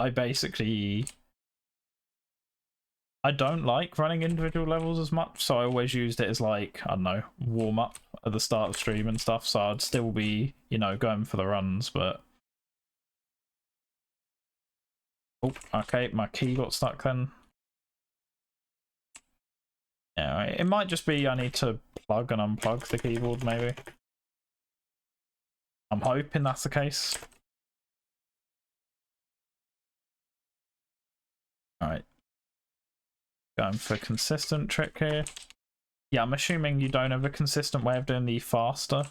I don't like running individual levels as much, so I always used it as, like, I don't know, warm up at the start of stream and stuff, so I'd still be, you know, going for the runs, but... Oh, okay, my key got stuck then. Yeah, it might just be I need to plug and unplug the keyboard, maybe. I'm hoping that's the case. Alright. Going for a consistent trick here. Yeah, I'm assuming you don't have a consistent way of doing the faster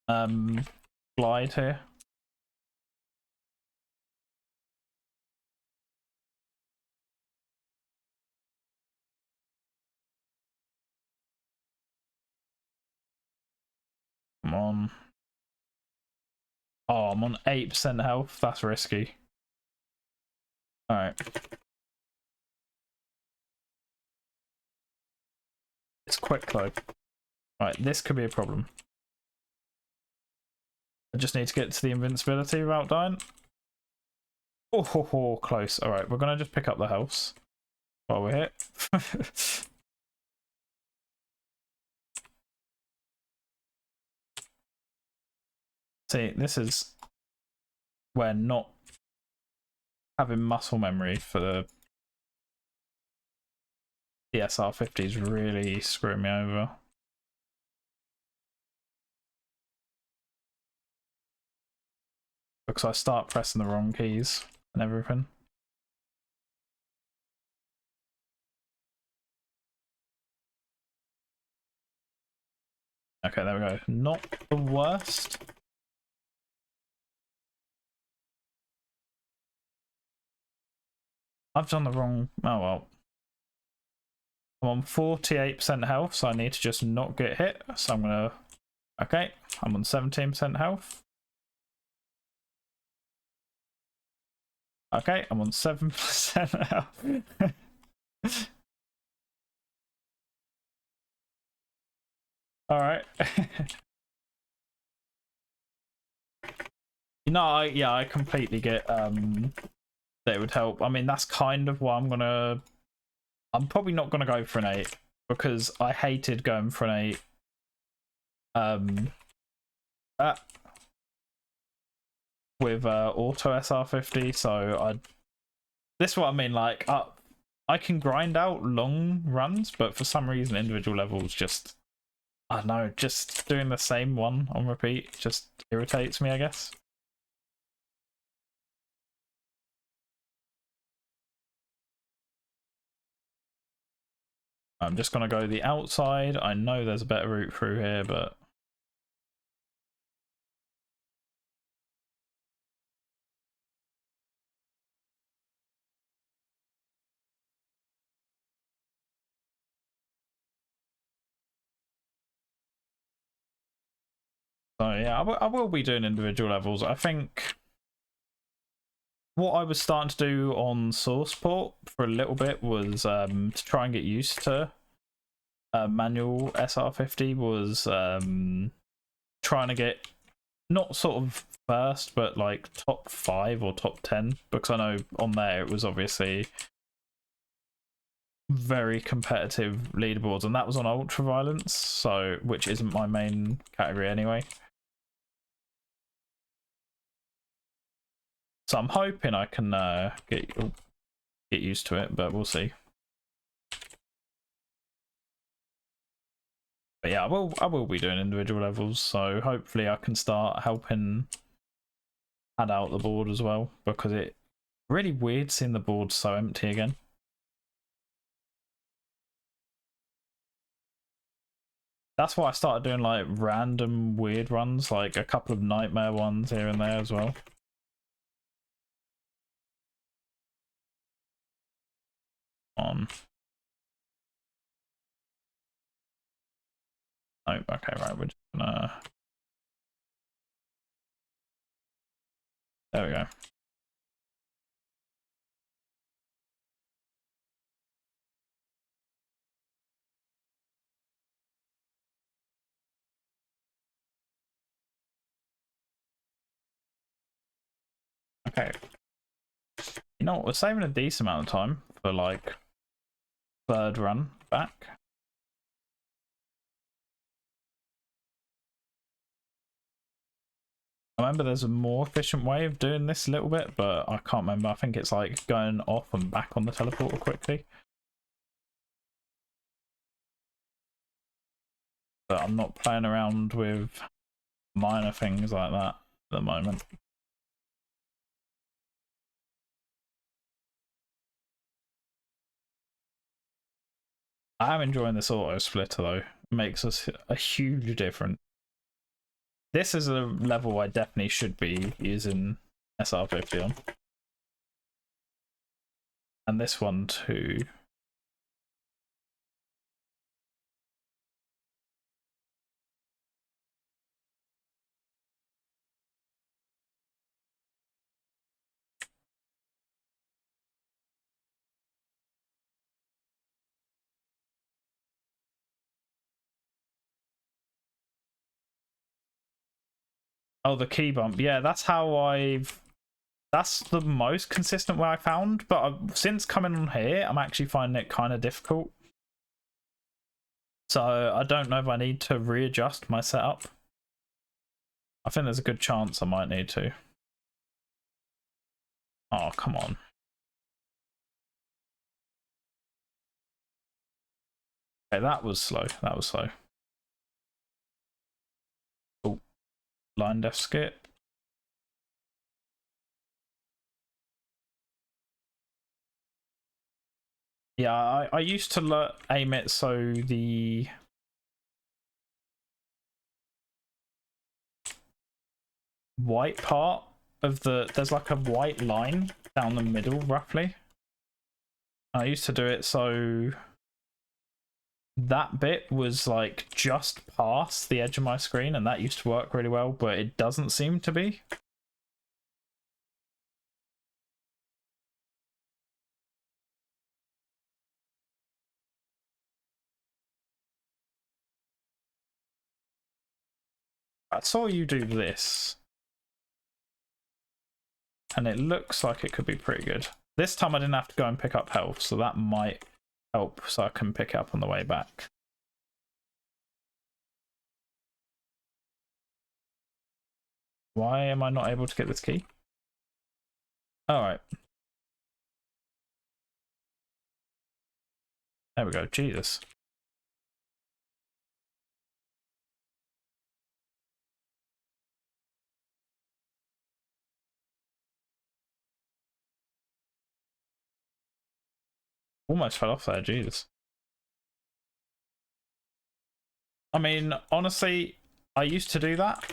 glide here. Come on. Oh, I'm on 8% health. That's risky. Alright. It's quick though. Alright, this could be a problem. I just need to get to the invincibility without dying. Oh, close. Alright, we're gonna just pick up the house while we're here. See, this is where not having muscle memory for the SR50 is really screwing me over. Because I start pressing the wrong keys and everything. Okay, there we go. Not the worst. I've done the wrong... Oh well. I'm on 48% health, so I need to just not get hit. So I'm gonna... Okay, I'm on 17% health. Okay, I'm on 7% health. All right. You know, I completely get that it would help. I mean, that's kind of why I'm probably not gonna go for an 8 because I hated going for an 8. Uh, with auto SR50, so this is what I mean, like I can grind out long runs, but for some reason individual levels just, I don't know, just doing the same one on repeat just irritates me, I guess. I'm just gonna go the outside. I know there's a better route through here, but so yeah, I will be doing individual levels. I think what I was starting to do on Sourceport for a little bit was to try and get used to manual SR50 was trying to get not sort of first, but like top 5 or top 10, because I know on there it was obviously very competitive leaderboards, and that was on ultra violence, so which isn't my main category anyway. So I'm hoping I can get used to it, but we'll see. But yeah, I will be doing individual levels, so hopefully I can start helping add out the board as well, because it really weird seeing the board so empty again. That's why I started doing like random weird runs, like a couple of nightmare ones here and there as well. On. Oh, okay, right, we're just gonna... There we go. Okay. You know what, we're saving a decent amount of time for like third run back. I remember there's a more efficient way of doing this a little bit, but I can't remember. I think it's like going off and back on the teleporter quickly. But I'm not playing around with minor things like that at the moment. I am enjoying this auto splitter though. It makes us a huge difference. This is a level I definitely should be using SR50 on. And this one too. Oh, the key bump. Yeah, that's how that's the most consistent way I found. But since coming on here, I'm actually finding it kind of difficult. So I don't know if I need to readjust my setup. I think there's a good chance I might need to. Oh, come on. Okay, that was slow. That was slow. Oh, line def skip. Yeah, I used to aim it so the white part of there's like a white line down the middle roughly. I used to do it so that bit was like just past the edge of my screen, and that used to work really well, but it doesn't seem to be. I saw you do this. And it looks like it could be pretty good. This time I didn't have to go and pick up health, so that might help so I can pick it up on the way back. Why am I not able to get this key? Alright. There we go. Jesus. Almost fell off there. Jesus. I mean, honestly, I used to do that,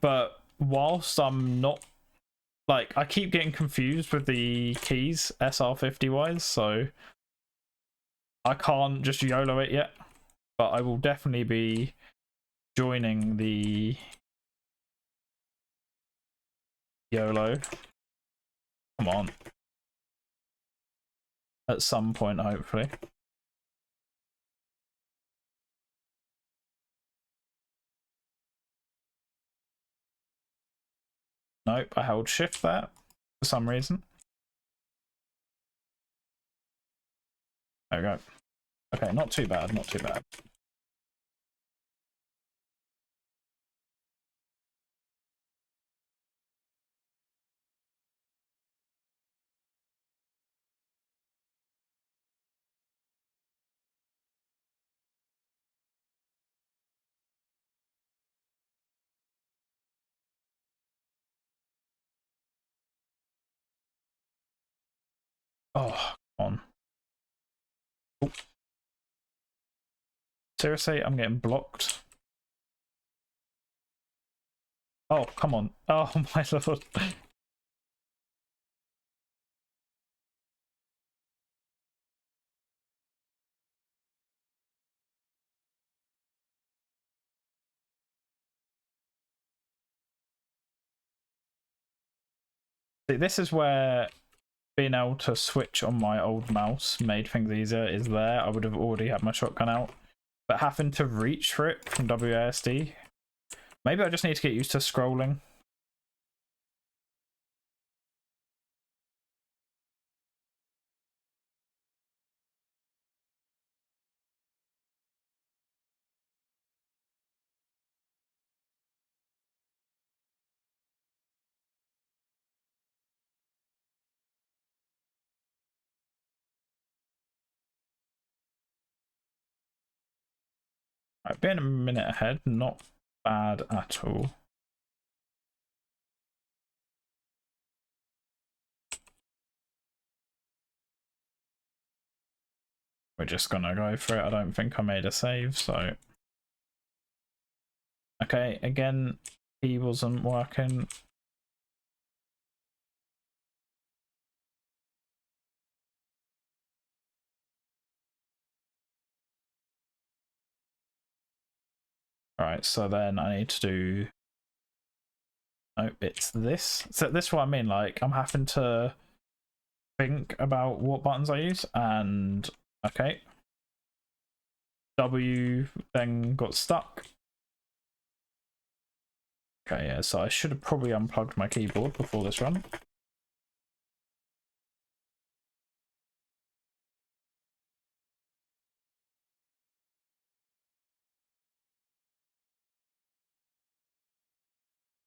but whilst I'm not, like, I keep getting confused with the keys SR50 wise, so I can't just YOLO it yet, but I will definitely be joining the YOLO. Come on. At some point, hopefully. Nope, I held shift there for some reason. There we go. Okay, not too bad, not too bad. Oh, come on. Oh. Seriously, I'm getting blocked. Oh, come on. Oh, my lord. See, this is where being able to switch on my old mouse made things easier. Is there, I would have already had my shotgun out. But having to reach for it from WASD, maybe I just need to get used to scrolling. Right, being a minute ahead, not bad at all. We're just gonna go for it. I don't think I made a save, so. Okay, again, he wasn't working. Alright, so then I need to do. Oh, it's this. So this is what I mean, like, I'm having to think about what buttons I use, and okay. W then got stuck. Okay, yeah, so I should have probably unplugged my keyboard before this run.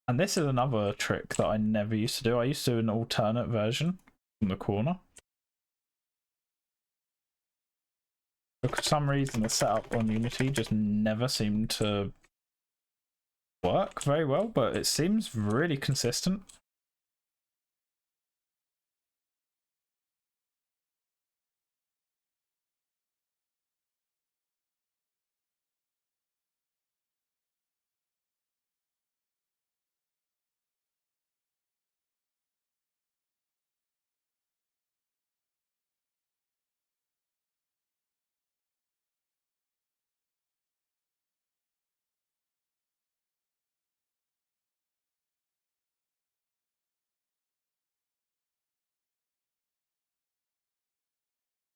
And this is another trick that I never used to do. I used to do an alternate version from the corner. For some reason, the setup on Unity just never seemed to work very well, but it seems really consistent.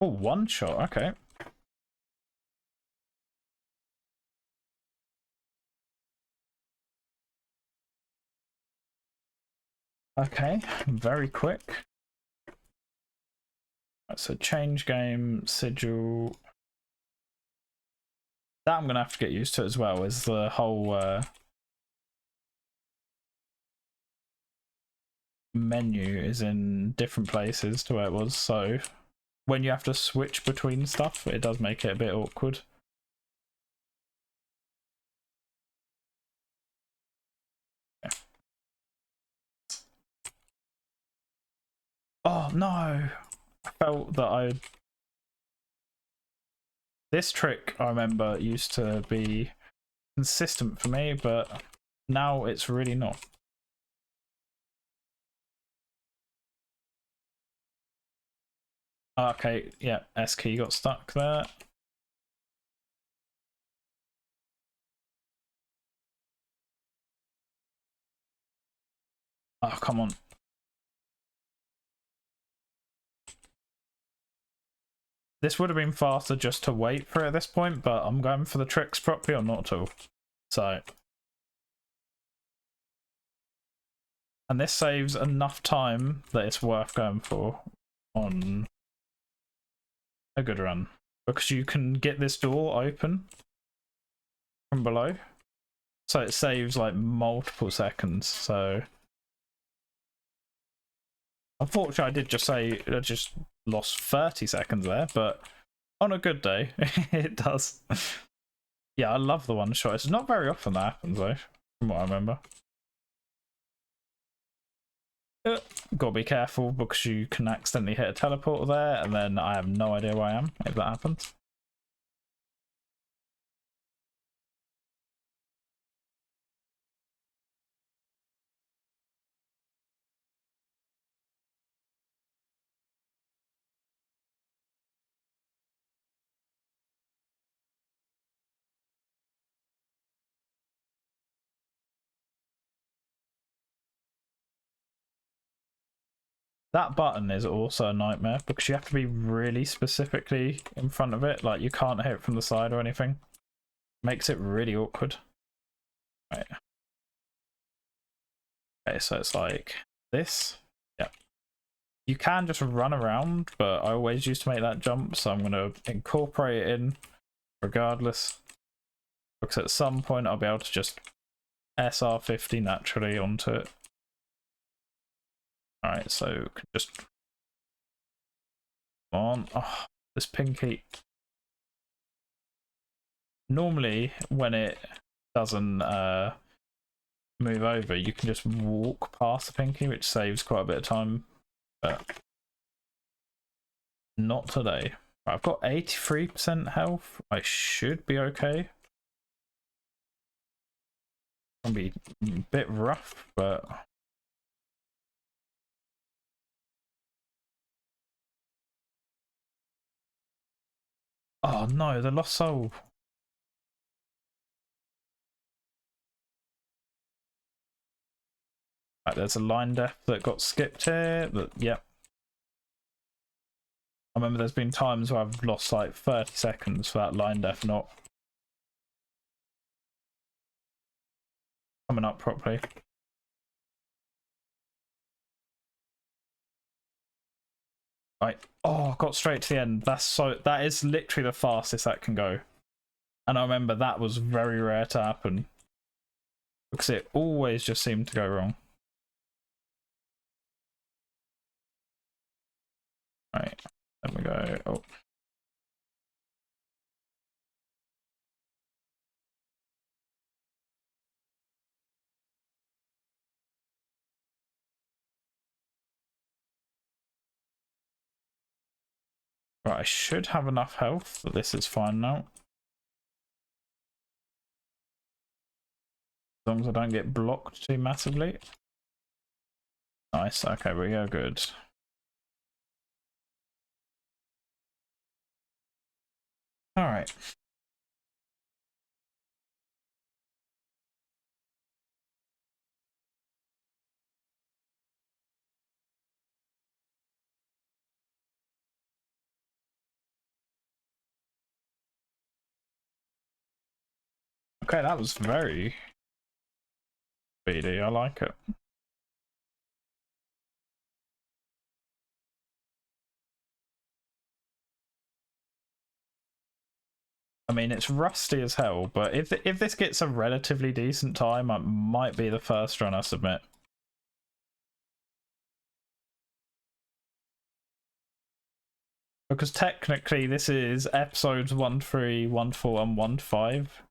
Oh, one shot, okay. Okay, very quick. Right, so change game, sigil. That I'm gonna have to get used to as well, is the whole menu is in different places to where it was, so when you have to switch between stuff, it does make it a bit awkward. Okay. Oh no! I felt that this trick, I remember, used to be consistent for me, but now it's really not. Okay, yeah, S key got stuck there. Oh, come on. This would have been faster just to wait for it at this point, but I'm going for the tricks properly or not at all. So. And this saves enough time that it's worth going for on a good run. Because you can get this door open from below. So it saves like multiple seconds, so... Unfortunately, I did just say I just lost 30 seconds there, but on a good day, it does. Yeah, I love the one shot. It's not very often that happens, though, from what I remember. Gotta be careful because you can accidentally hit a teleporter there, and then I have no idea where I am if that happens. That button is also a nightmare because you have to be really specifically in front of it. Like, you can't hit it from the side or anything. Makes it really awkward. Right. Okay, so it's like this. Yeah. You can just run around, but I always used to make that jump, so I'm going to incorporate it in regardless. Because at some point I'll be able to just SR50 naturally onto it. Alright, so just... Come on. Oh, this pinky. Normally, when it doesn't move over, you can just walk past the pinky, which saves quite a bit of time, but not today. I've got 83% health. I should be okay. It'll be a bit rough, but... Oh no, the lost soul. Right, there's a line death that got skipped here, but yep. I remember there's been times where I've lost like 30 seconds for that line death not coming up properly. Right. Oh, got straight to the end. That is literally the fastest that can go. And I remember that was very rare to happen. Because it always just seemed to go wrong. Right. There we go. Oh. Right, I should have enough health, but this is fine now. As long as I don't get blocked too massively. Nice, okay, we go good. Alright. Okay, that was very speedy, I like it. I mean, it's rusty as hell, but if this gets a relatively decent time, it might be the first run I submit. Because technically this is episodes 1, 3, 1, 4 and 1, 5.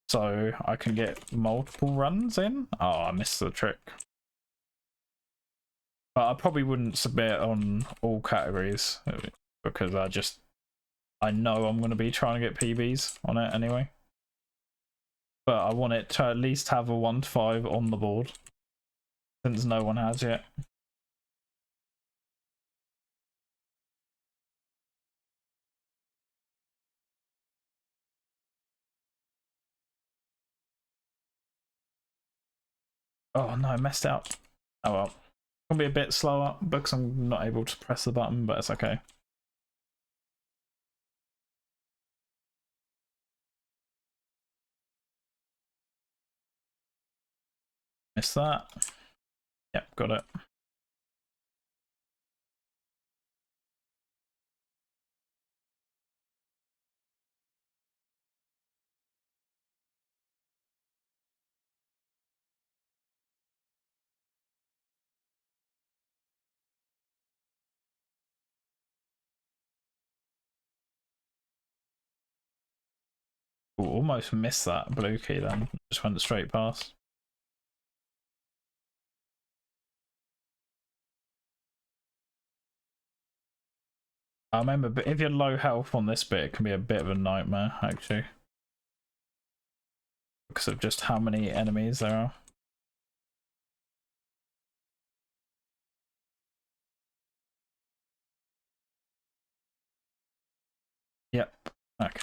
So I can get multiple runs in. Oh, I missed the trick. But I probably wouldn't submit on all categories because I know I'm going to be trying to get PBs on it anyway. But I want it to at least have a 1 to 5 on the board, since no one has yet. Oh no, I messed up. Oh well. Gonna be a bit slower because I'm not able to press the button, but it's okay. Missed that. Yep, got it. Ooh, almost missed that blue key then. Just went straight past. I remember, but if you're low health on this bit, it can be a bit of a nightmare, actually. Because of just how many enemies there are. Yep. Okay.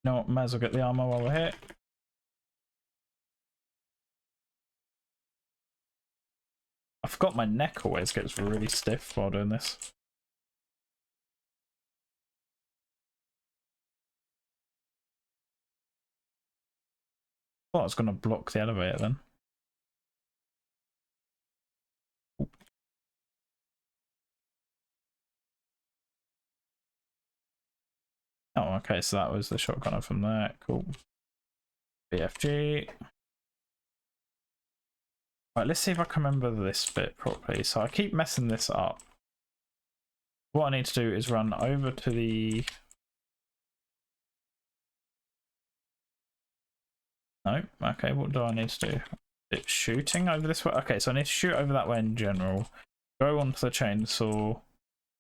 You know what, might as well get the armor while we're here. I forgot my neck always gets really stiff while doing this. I thought I was going to block the elevator then. Oh, okay, so that was the shotgunner from there. Cool. BFG. Right, let's see if I can remember this bit properly. So I keep messing this up. What I need to do is run over to the... No, okay, what do I need to do? It's shooting over this way? Okay, so I need to shoot over that way in general. Go onto the chainsaw.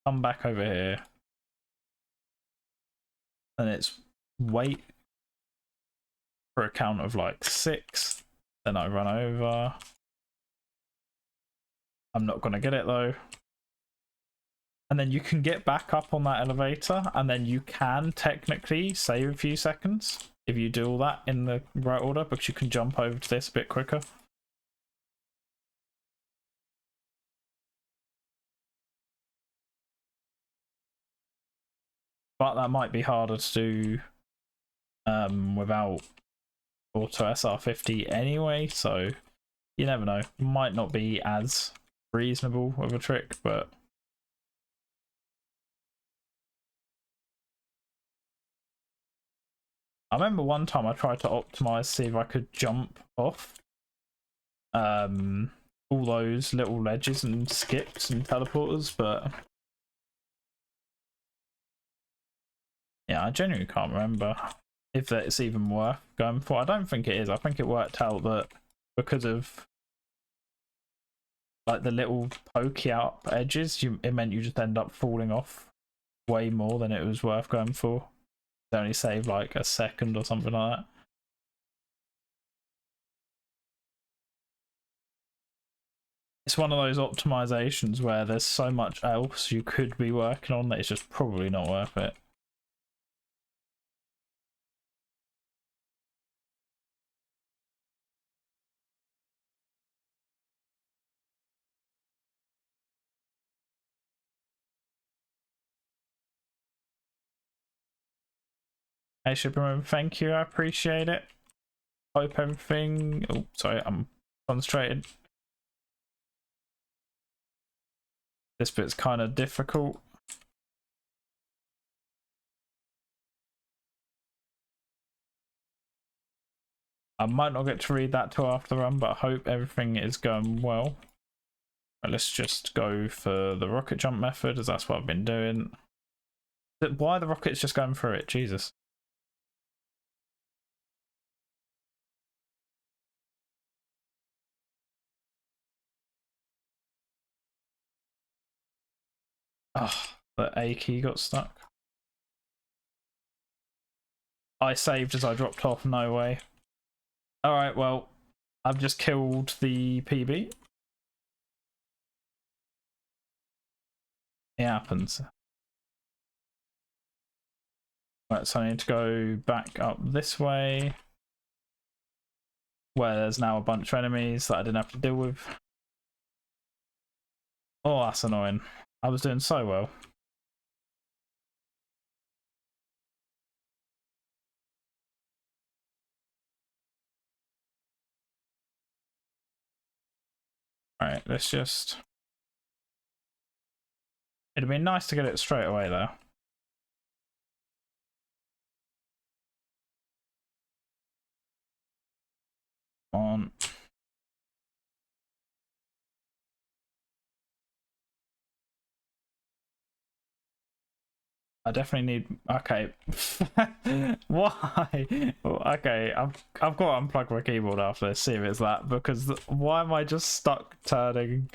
Come back over here. And it's wait for a count of like 6. Then I run over. I'm not going to get it though. And then you can get back up on that elevator, and then you can technically save a few seconds if you do all that in the right order, because you can jump over to this a bit quicker. But that might be harder to do without auto SR50 anyway, so you never know. Might not be as reasonable of a trick, but I remember one time I tried to optimize, see if I could jump off all those little ledges and skips and teleporters, but yeah, I genuinely can't remember if it's even worth going for. I don't think it is. I think it worked out that because of like the little pokey out edges, it meant you just end up falling off way more than it was worth going for. It only saved like a second or something like that. It's one of those optimizations where there's so much else you could be working on that it's just probably not worth it. Hey, Superman, thank you. I appreciate it. hope everything... Oh, sorry, I'm concentrated. This bit's kind of difficult. I might not get to read that till after the run, but I hope everything is going well. Right, let's just go for the rocket jump method, as that's what I've been doing. Why are the rockets just going through it? Jesus. Oh, the A key got stuck. I saved as I dropped off, no way. Alright, well, I've just killed the PB. It happens. Right, so I need to go back up this way, where there's now a bunch of enemies that I didn't have to deal with. Oh, that's annoying. I was doing so well. Alright, let's just... It'd be nice to get it straight away, though. On. I definitely need... Okay. Why? Okay, I've got to unplug my keyboard after this, see if it's that, because why am I just stuck turning?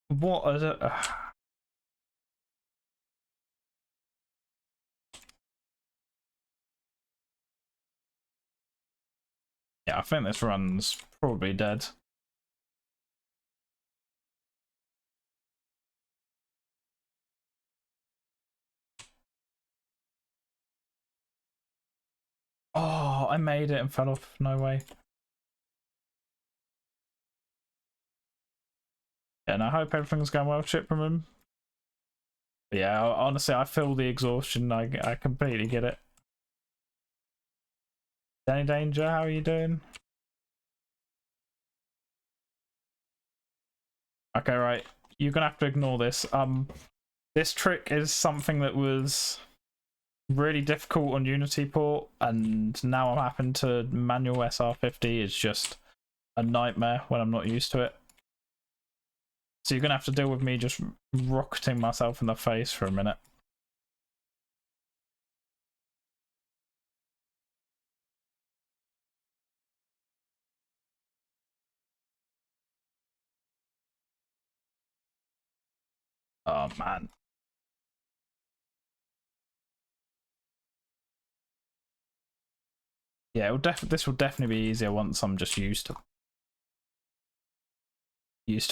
What is it? Yeah, I think this run's probably dead. Oh, I made it and fell off. No way. Yeah, and I hope everything's going well, Chip from him. Yeah, honestly, I feel the exhaustion. I completely get it. Danny Danger, how are you doing? Okay, right. You're gonna have to ignore this. This trick is something that was really difficult on Unity port, and now I'm having to manual SR50. It's just a nightmare when I'm not used to it. So you're gonna have to deal with me just rocketing myself in the face for a minute. Oh man. Yeah, this will definitely be easier once I'm just used to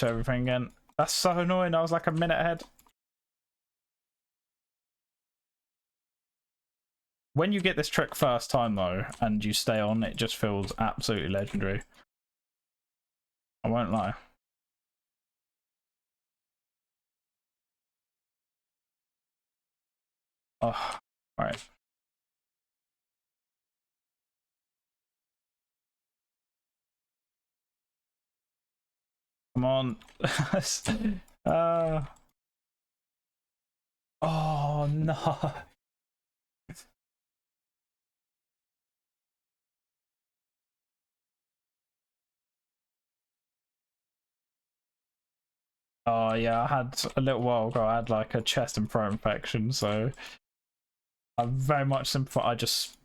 everything again. That's so annoying. I was like a minute ahead. When you get this trick first time though, and you stay on, it just feels absolutely legendary. I won't lie. Oh, right. Come on. Oh no. Oh yeah, I had a little while ago. I had like a chest and throat infection, so I very much sympathize. I just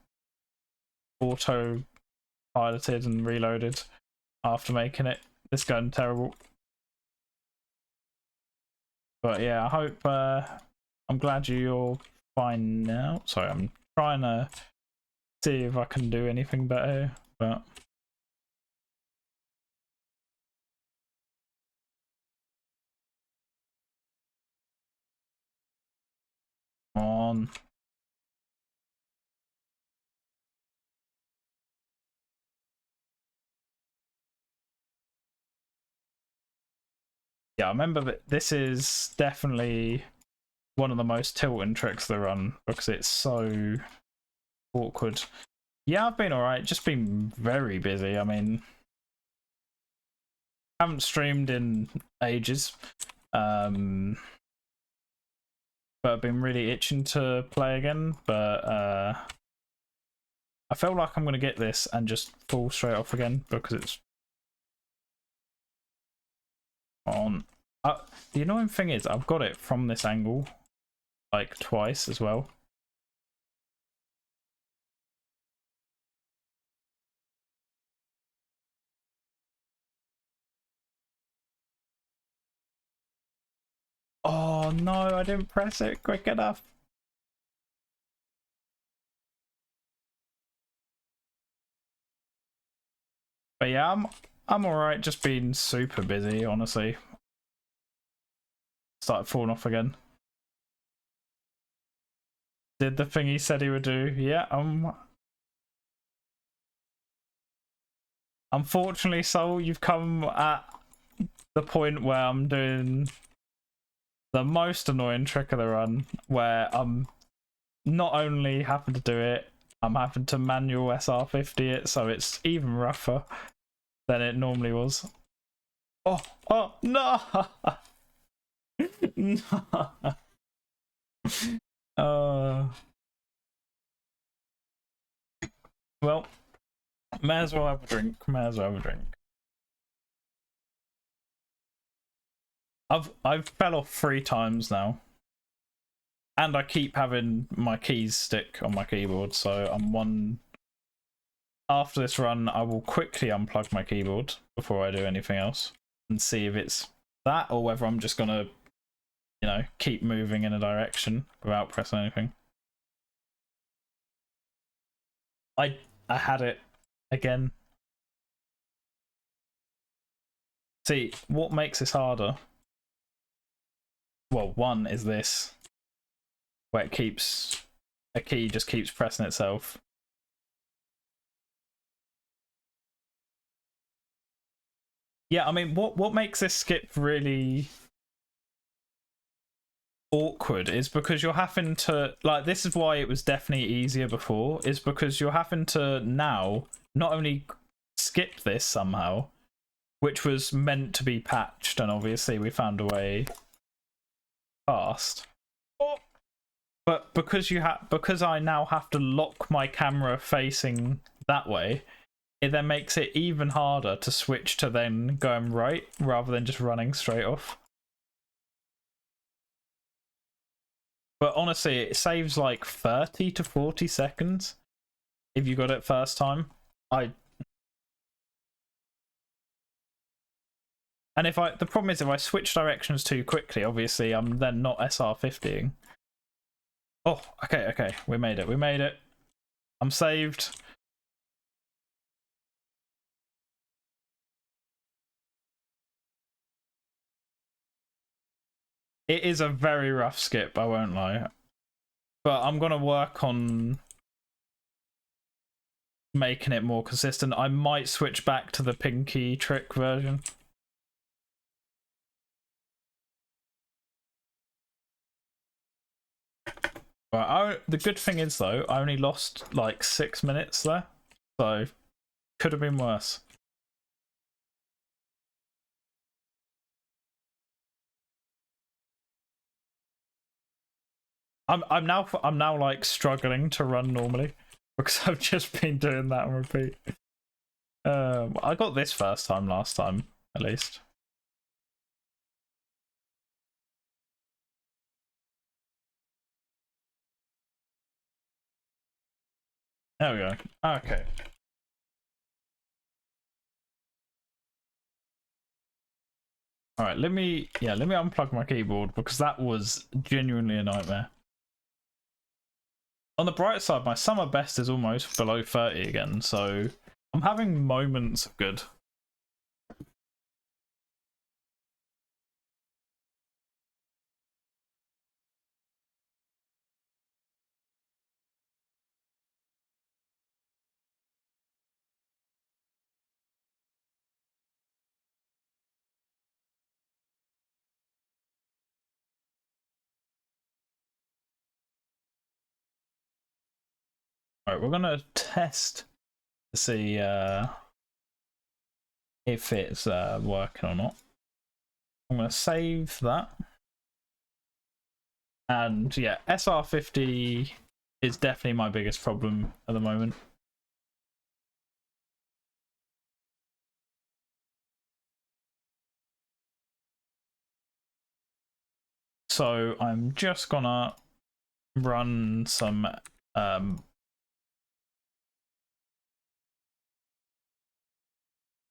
auto piloted and reloaded after making it. This gun terrible. But yeah, I hope. I'm glad you're fine now. Sorry, I'm trying to see if I can do anything better, but. Come on. Yeah, I remember that this is definitely one of the most tilting tricks to run because it's so awkward. Yeah, I've been alright, just been very busy. I mean, haven't streamed in ages. But I've been really itching to play again, but I feel like I'm going to get this and just fall straight off again because it's on. The annoying thing is I've got it from this angle like twice as well. Oh no, I didn't press it quick enough. But yeah, I'm alright, just being super busy, honestly. Started falling off again. Did the thing he said he would do. Yeah, unfortunately, Soul, you've come at the point where I'm doing the most annoying trick of the run, where I'm not only having to do it, I'm having to manual SR50 it, so it's even rougher than it normally was. Oh, no! No! Well, may as well have a drink. May as well have a drink. I've fell off 3 times now. And I keep having my keys stick on my keyboard, so I'm one. After this run, I will quickly unplug my keyboard before I do anything else and see if it's that or whether I'm just gonna, you know, keep moving in a direction without pressing anything. I had it again. See, what makes this harder? Well, one is this, where it keeps a key just keeps pressing itself. Yeah, I mean, what makes this skip really awkward is because you're having to, like, this is why it was definitely easier before, is because you're having to now not only skip this somehow, which was meant to be patched, and obviously we found a way past, but because I now have to lock my camera facing that way, it then makes it even harder to switch to then going right rather than just running straight off. But honestly, it saves like 30 to 40 seconds if you got it first time. And the problem is if I switch directions too quickly, obviously I'm then not SR50ing. Oh, okay, we made it. I'm saved. It is a very rough skip, I won't lie. But I'm gonna work on making it more consistent. I might switch back to the pinky trick version. But the good thing is though, I only lost like 6 minutes there, so could have been worse. I'm now like struggling to run normally because I've just been doing that on repeat. I got this first time last time at least. There we go. Okay. All right, let me unplug my keyboard because that was genuinely a nightmare. On the bright side, my summer best is almost below 30 again, so I'm having moments of good. All right, we're gonna test to see if it's working or not. I'm gonna save that. And yeah, SR50 is definitely my biggest problem at the moment. So I'm just gonna run some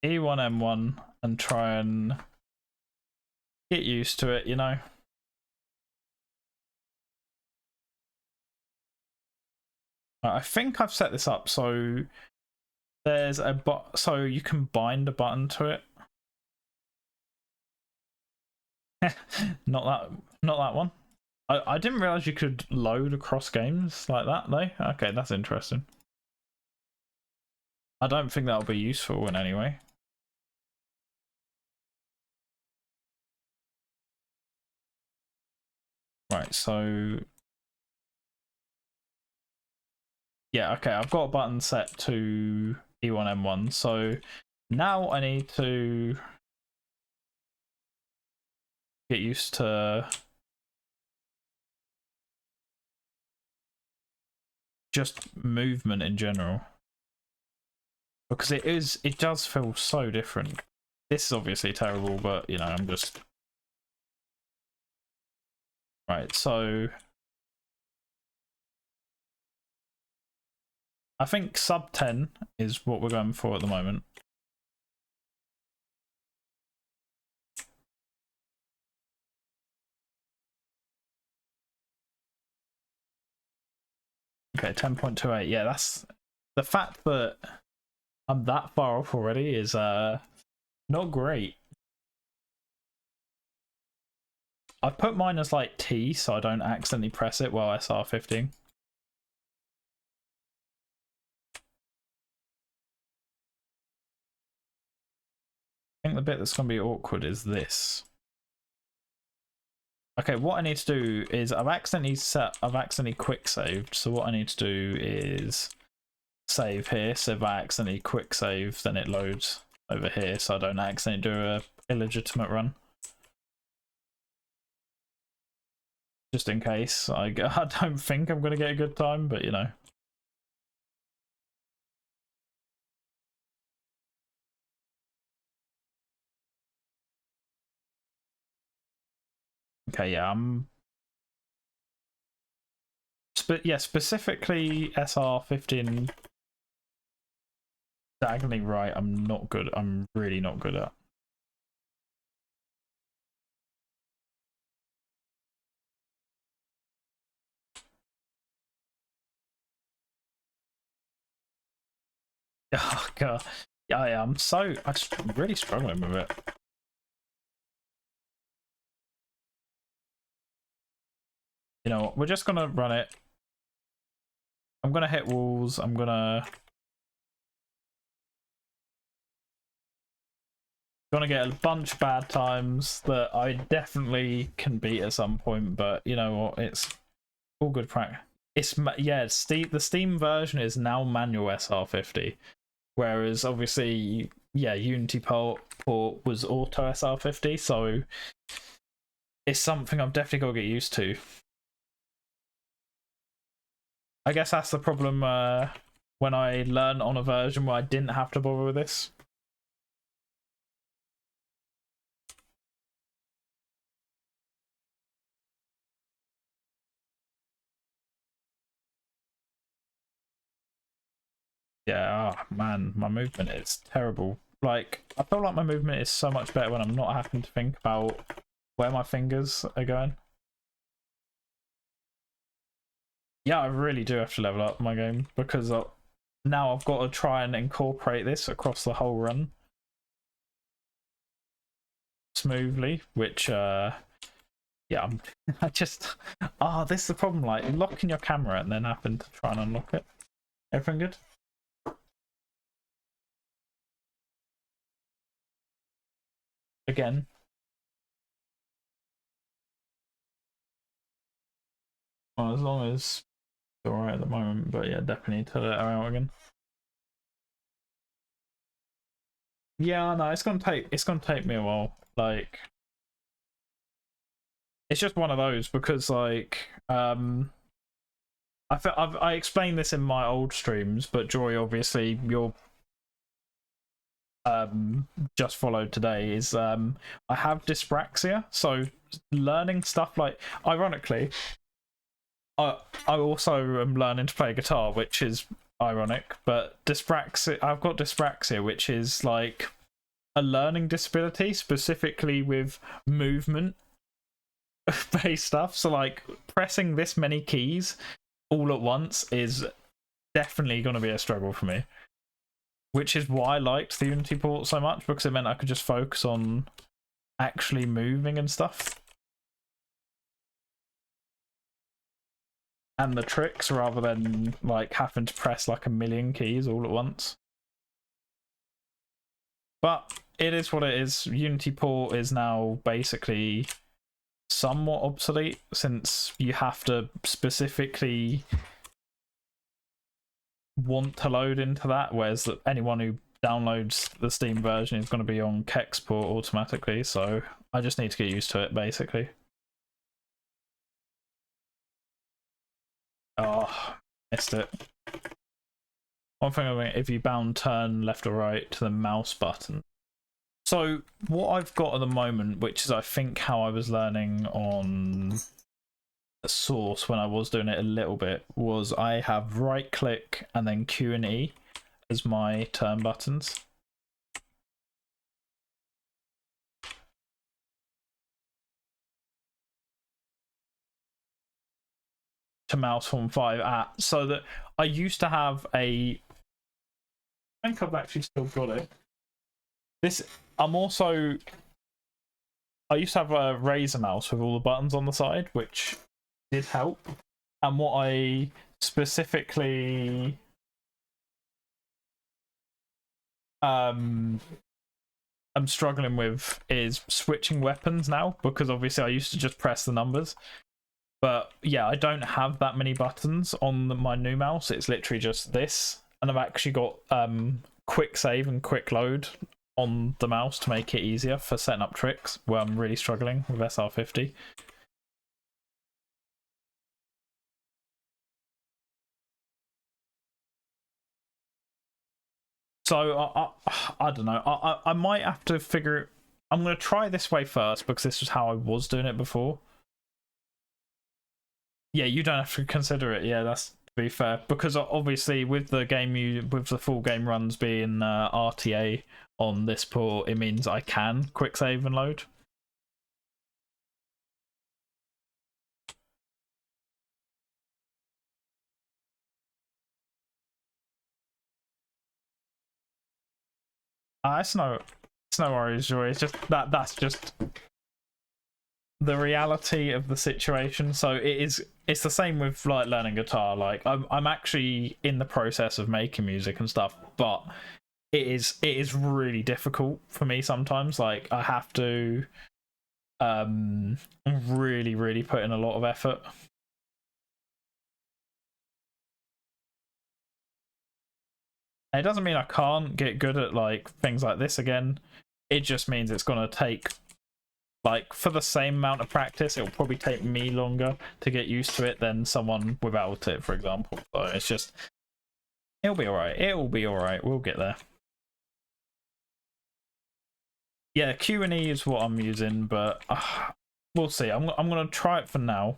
E1M1 and try and get used to it, you know. I think I've set this up so there's a so you can bind a button to it. not that one. I didn't realize you could load across games like that though. Okay, that's interesting. I don't think that'll be useful in any way. Right, so yeah, okay, I've got a button set to E1M1, so now I need to get used to just movement in general. Because it does feel so different. This is obviously terrible, but you know, I'm just... Right, so I think sub 10 is what we're going for at the moment. Okay, 10.28. Yeah, that's the fact that I'm that far off already is not great. I've put mine as like T so I don't accidentally press it while SR15. I think the bit that's going to be awkward is this. Okay, what I need to do is I've accidentally quick saved. So what I need to do is save here. So if I accidentally quick save, then it loads over here. So I don't accidentally do a illegitimate run. Just in case. I don't think I'm going to get a good time, but you know. Okay, yeah, specifically SR15 diagonally right, I'm not good. I'm really not good at. Oh god. Yeah, I'm just really struggling with it. You know what, we're just gonna run it. I'm gonna hit walls, I'm gonna get a bunch of bad times that I definitely can beat at some point, but you know what, it's all good practice. It's yeah, the Steam version is now manual SR50, whereas obviously yeah, Unity port was auto SR50, so it's something I've definitely got to get used to. I guess that's the problem when I learned on a version where I didn't have to bother with this. Yeah, oh, man, my movement is terrible. Like, I feel like my movement is so much better when I'm not having to think about where my fingers are going. Yeah, I really do have to level up my game because now I've got to try and incorporate this across the whole run smoothly, which yeah, I just this is the problem, like locking your camera and then having to try and unlock it. Everything good? Again. Well, as long as alright at the moment, but yeah, definitely need to let her out again. Yeah, no, it's gonna take me a while. Like, it's just one of those because like I explained this in my old streams, but Joy, obviously you're just followed today, is I have dyspraxia, so learning stuff like, ironically, I also am learning to play guitar, which is ironic, but dyspraxia, I've got dyspraxia, which is like a learning disability specifically with movement based stuff. So like pressing this many keys all at once is definitely going to be a struggle for me, which is why I liked the Unity port so much, because it meant I could just focus on actually moving and stuff and the tricks rather than like having to press like a million keys all at once. But it is what it is. Unity port is now basically somewhat obsolete since you have to specifically want to load into that, whereas anyone who downloads the Steam version is going to be on Kexport automatically, so I just need to get used to it basically. Oh, missed it. One thing, if you bound turn left or right to the mouse button. So what I've got at the moment, which is I think how I was learning on the Source when I was doing it a little bit, was I have right click and then Q and E as my turn buttons. To mouse form 5 at, so that I used to have I think I've actually still got it. This, I used to have a Razer mouse with all the buttons on the side, which did help. And what I specifically I'm struggling with is switching weapons now, because obviously I used to just press the numbers. But yeah, I don't have that many buttons on my new mouse. It's literally just this, and I've actually got quick save and quick load on the mouse to make it easier for setting up tricks where I'm really struggling with SR50. So I don't know. I might have to figure it. I'm going to try this way first because this was how I was doing it before. Yeah, you don't have to consider it. Yeah, that's to be fair, because obviously with the full game runs being RTA on this port, it means I can quick save and load. It's no worries, Joy. It's just that's just the reality of the situation. So it's the same with like learning guitar. Like I'm actually in the process of making music and stuff, but it is really difficult for me sometimes. Like I have to really put in a lot of effort. It doesn't mean I can't get good at like things like this again. It just means it's gonna take, like, for the same amount of practice, it'll probably take me longer to get used to it than someone without it, for example. So it's just, it'll be alright. It'll be alright. We'll get there. Yeah, Q and E is what I'm using, but we'll see. I'm gonna try it for now.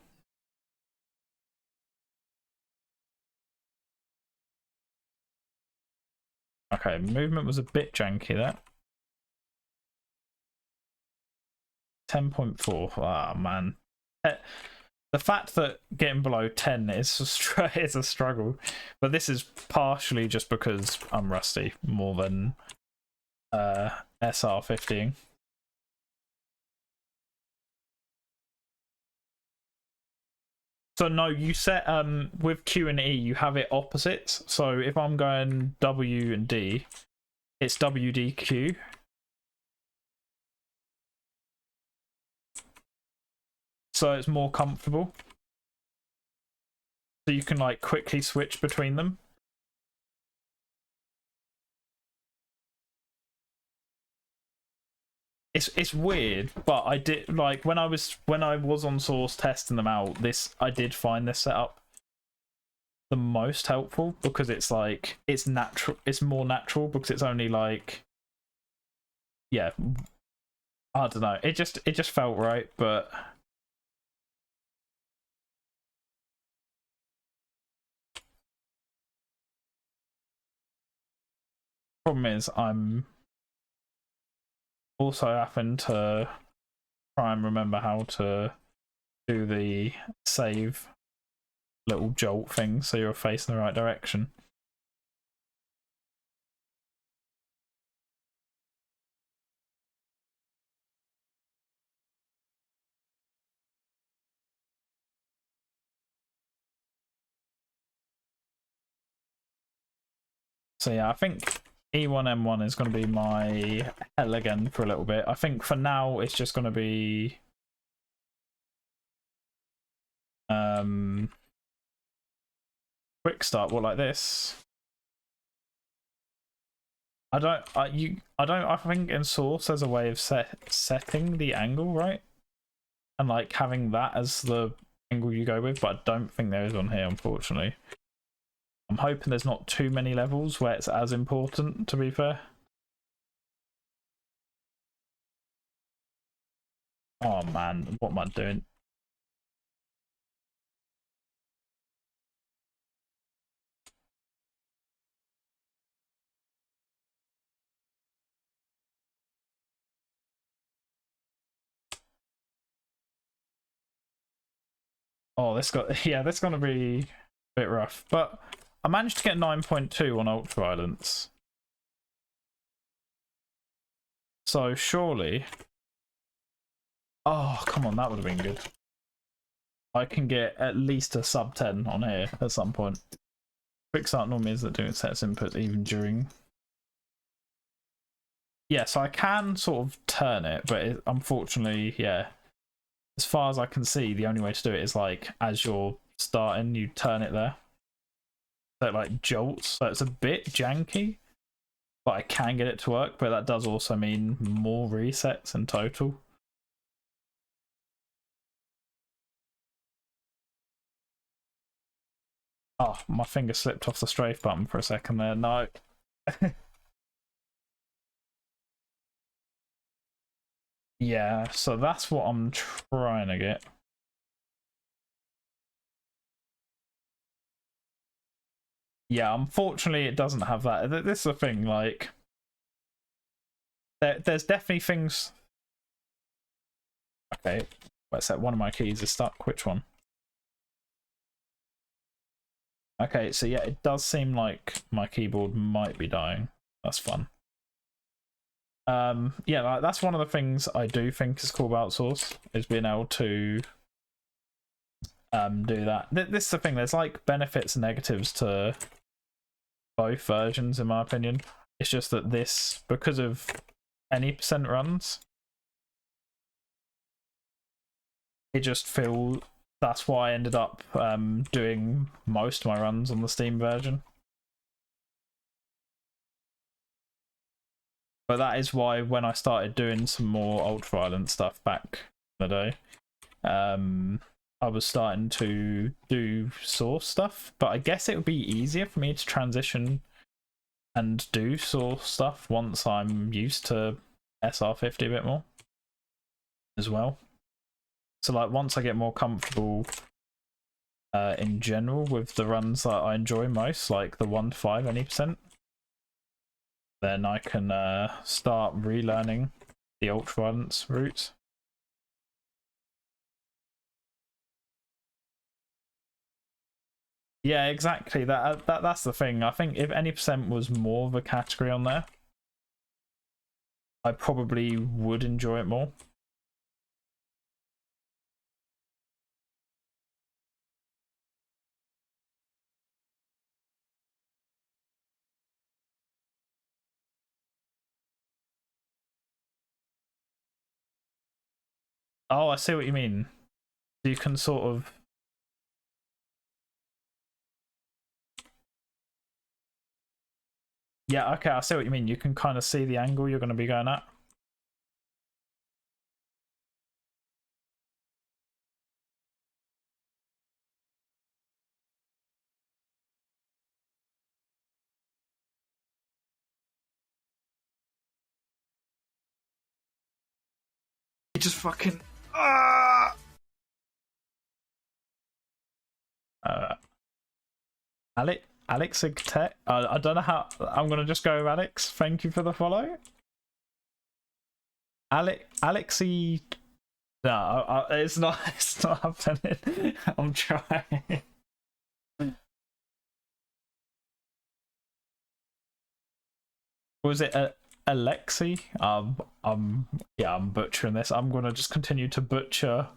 Okay, movement was a bit janky there. 10.4. Ah, man. The fact that getting below 10 is is a struggle, but this is partially just because I'm rusty more than SR50. So no, you set with Q and E, you have it opposites. So if I'm going W and D, it's WDQ. So it's more comfortable. so you can like quickly switch between them. It's weird, but I did like when I was on Source testing them out, I did find this setup the most helpful because it's like it's natural, it's more natural because it's only like, yeah, I don't know, it just felt right. But problem is I'm also having to try and remember how to do the save little jolt thing so you're facing the right direction. So yeah, I think E1M1 is going to be my hell again for a little bit. I think for now it's just going to be quick start. What, like this? I think in Source there's a way of setting the angle, right? And like having that as the angle you go with, but I don't think there is on here, unfortunately. I'm hoping there's not too many levels where it's as important, to be fair. Oh man, what am I doing? Oh, this gonna be a bit rough. But I managed to get 9.2 on ultraviolence. So surely, oh come on, that would have been good. I can get at least a sub 10 on here at some point. Quick start normally is that doing sets input even during. Yeah, so I can sort of turn it, but unfortunately, yeah, as far as I can see, the only way to do it is like as you're starting, you turn it there. So it like jolts, so it's a bit janky, but I can get it to work. But that does also mean more resets in total. Oh, my finger slipped off the strafe button for a second there. No. Yeah, so that's what I'm trying to get. Yeah, unfortunately, it doesn't have that. This is the thing, like, there's definitely things. Okay, what's that? One of my keys is stuck. Which one? Okay, so yeah, it does seem like my keyboard might be dying. That's fun. Yeah, like, that's one of the things I do think is cool about Source, is being able to do that. This is the thing, there's like benefits and negatives to both versions in my opinion. It's just that this, because of any percent runs, it just feels, that's why I ended up doing most of my runs on the Steam version. But that is why when I started doing some more ultraviolent stuff back in the day, I was starting to do Source stuff. But I guess it would be easier for me to transition and do Source stuff once I'm used to SR50 a bit more as well. So like once I get more comfortable in general with the runs that I enjoy most, like the 1 to 5 any percent, then I can start relearning the ultraviolence routes. Yeah, exactly. That's the thing. I think if any percent was more of a category on there, I probably would enjoy it more. Oh, I see what you mean. So you can sort of. Yeah, okay, I see what you mean. You can kind of see the angle you're going to be going at. You just fucking... Alex Tech. I don't know how. I'm gonna just go with Alex. Thank you for the follow. Alexi. No, it's not. It's not happening. I'm trying. Was it Alexi? Yeah, I'm butchering this. I'm gonna just continue to butcher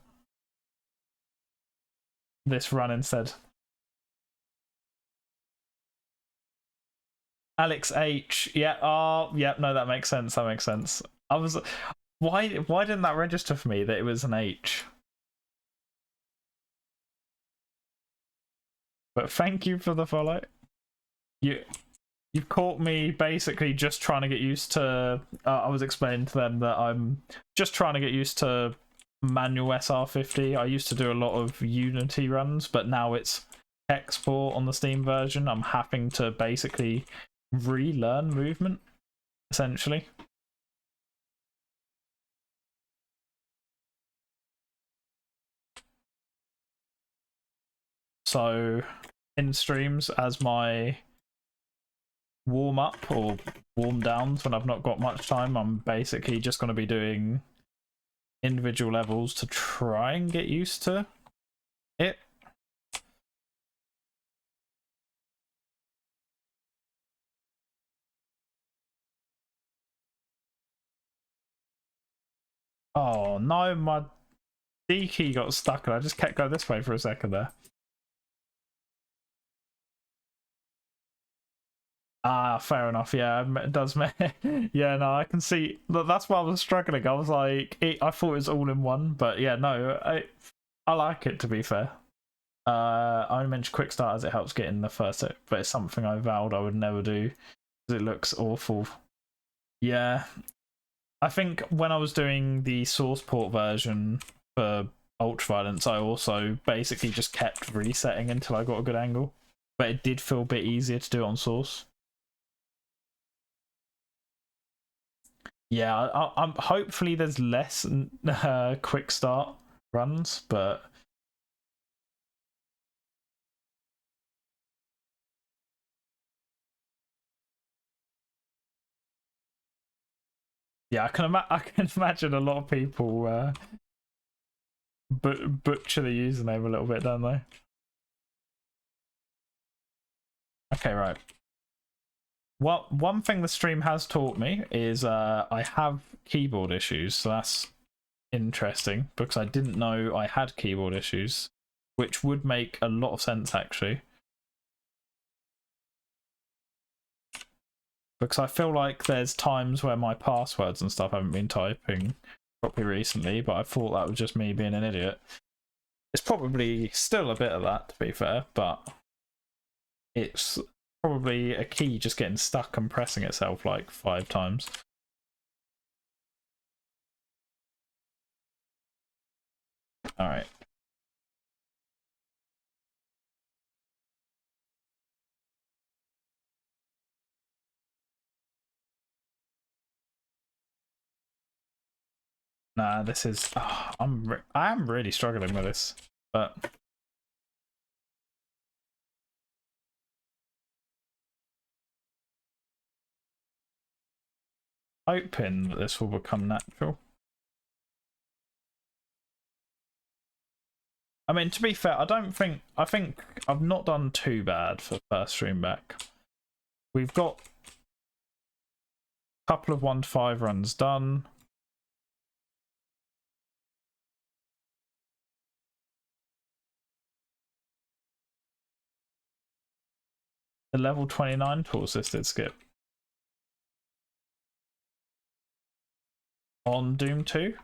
this run instead. Alex H. Yeah. Oh, yeah. No, that makes sense. That makes sense. I was. Why didn't that register for me that it was an H? But thank you for the follow. You've caught me basically just trying to get used to. I was explaining to them that I'm just trying to get used to manual SR50. I used to do a lot of Unity runs, but now it's export on the Steam version. I'm having to basically relearn movement, essentially. So in streams, as my warm up or warm downs when I've not got much time, I'm basically just going to be doing individual levels to try and get used to it. Oh no, my D key got stuck and I just kept going this way for a second there. Ah, fair enough. Yeah, it does. Yeah, no, I can see. That's why I was struggling. I was like, I thought it was all in one, but yeah, no, I like it, to be fair. I only mentioned quick start as it helps get in the first hit, but it's something I vowed I would never do because it looks awful. Yeah, I think when I was doing the source port version for Ultraviolence, I also basically just kept resetting until I got a good angle, but it did feel a bit easier to do on source. Yeah, I'm hopefully there's less quick start runs, but yeah, I can imagine a lot of people butcher the username a little bit, don't they? Okay, right. Well, one thing the stream has taught me is I have keyboard issues, so that's interesting because I didn't know I had keyboard issues, which would make a lot of sense actually. Because I feel like there's times where my passwords and stuff haven't been typing properly recently, but I thought that was just me being an idiot. It's probably still a bit of that, to be fair, but it's probably a key just getting stuck and pressing itself like 5 times. Alright. Nah, this is... Oh, I am really struggling with this, but... Hoping that this will become natural. I mean, to be fair, I think I've not done too bad for first stream back. We've got a couple of 1 to 5 runs done. The level 29 tool assisted skip. On Doom 2?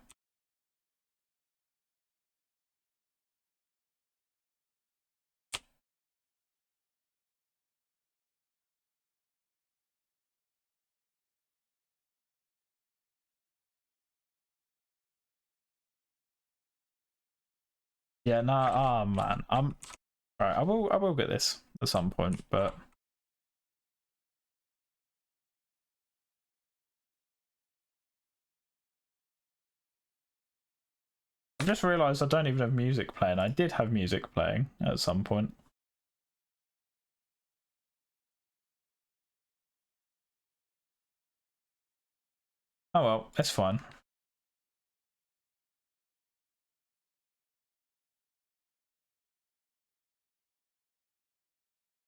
Yeah, no, oh man, alright. I will get this at some point, but I just realised I don't even have music playing. I did have music playing at some point. Oh well, it's fine.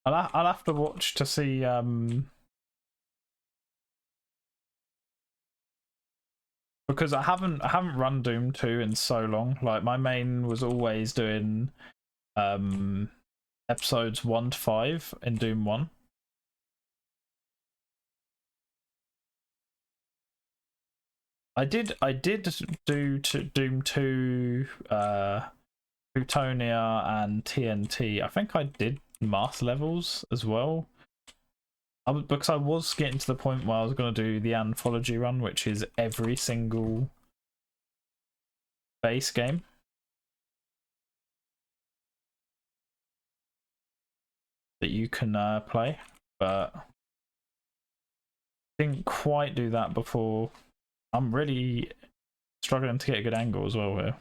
I'll have to watch to see because I haven't run Doom 2 in so long. Like my main was always doing episodes 1 to 5 in Doom 1. I did do Doom 2 Plutonia and TNT. I think I did master levels as well. Because I was getting to the point where I was going to do the anthology run, which is every single base game. That you can play, but didn't quite do that before. I'm really struggling to get a good angle as well here.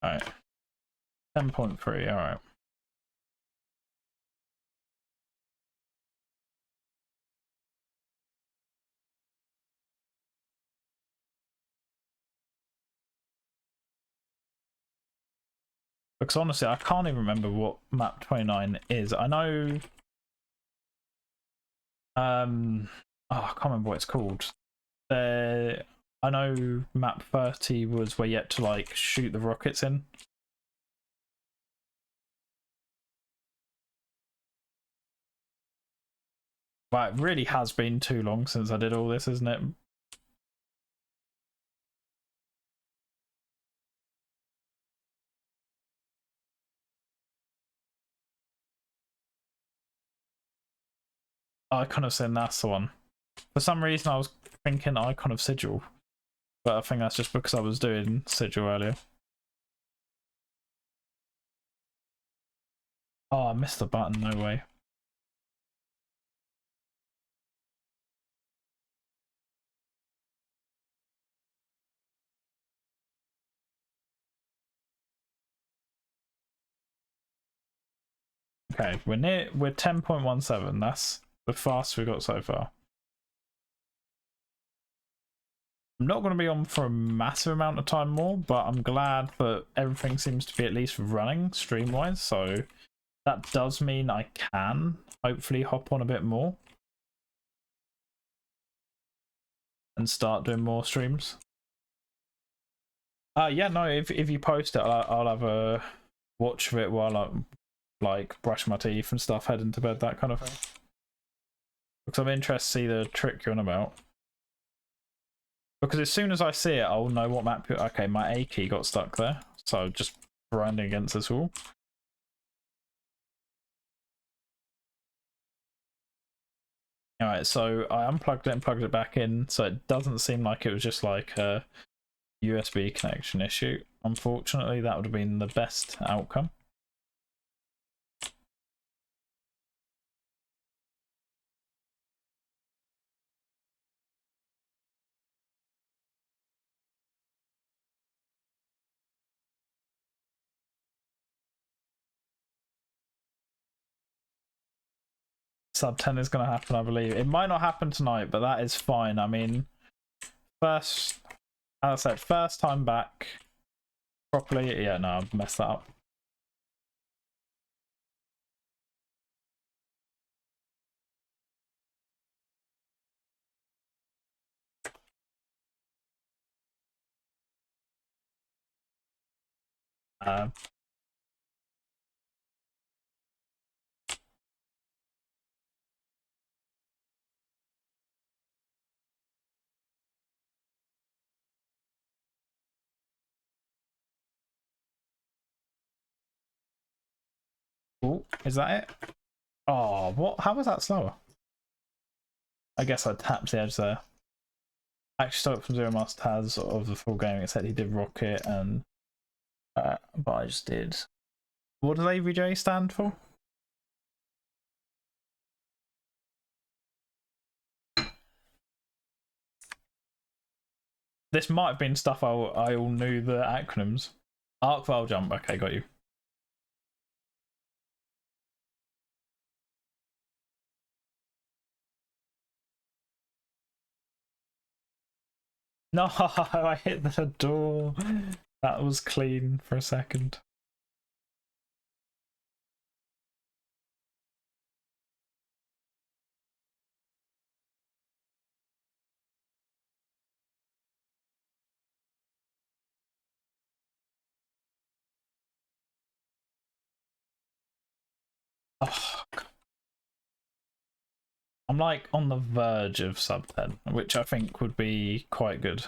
All right, 10.3. All right. Because honestly, I can't even remember what map 29 is. I know. Oh, I can't remember what it's called. I know map 30 was where you had to like shoot the rockets in. But it really has been too long since I did all this, isn't it? Icon of Sin, that's the one. For some reason, I was thinking Icon of Sigil, but I think that's just because I was doing Sigil earlier. Oh, I missed the button, no way. Okay, we're 10.17. That's the fastest we got so far. I'm not going to be on for a massive amount of time more, but I'm glad that everything seems to be at least running stream-wise, so that does mean I can hopefully hop on a bit more and start doing more streams. Yeah, no, if you post it, I'll have a watch of it while I like brush my teeth and stuff, heading to bed, that kind of thing. Because I'm interested to see the trick you're on about. Because as soon as I see it, I'll know what map. Okay, my A key got stuck there, so just grinding against this wall. Alright, so I unplugged it and plugged it back in, so it doesn't seem like it was just like a USB connection issue. Unfortunately, that would have been the best outcome. Sub 10 is going to happen, I believe. It might not happen tonight, but that is fine. I mean, as I said, first time back properly. Yeah, no, I've messed that up. Uh, oh, is that it? Oh, what? How was that slower? I guess I tapped the edge there. Actually, started from Zero Master has of the full game. It said he did Rocket and but I just did. What does AVJ stand for? This might have been stuff I all knew the acronyms. Arc Vile Jump. Okay, got you. No, I hit the door. That was clean for a second. Oh, I'm like on the verge of sub 10, which I think would be quite good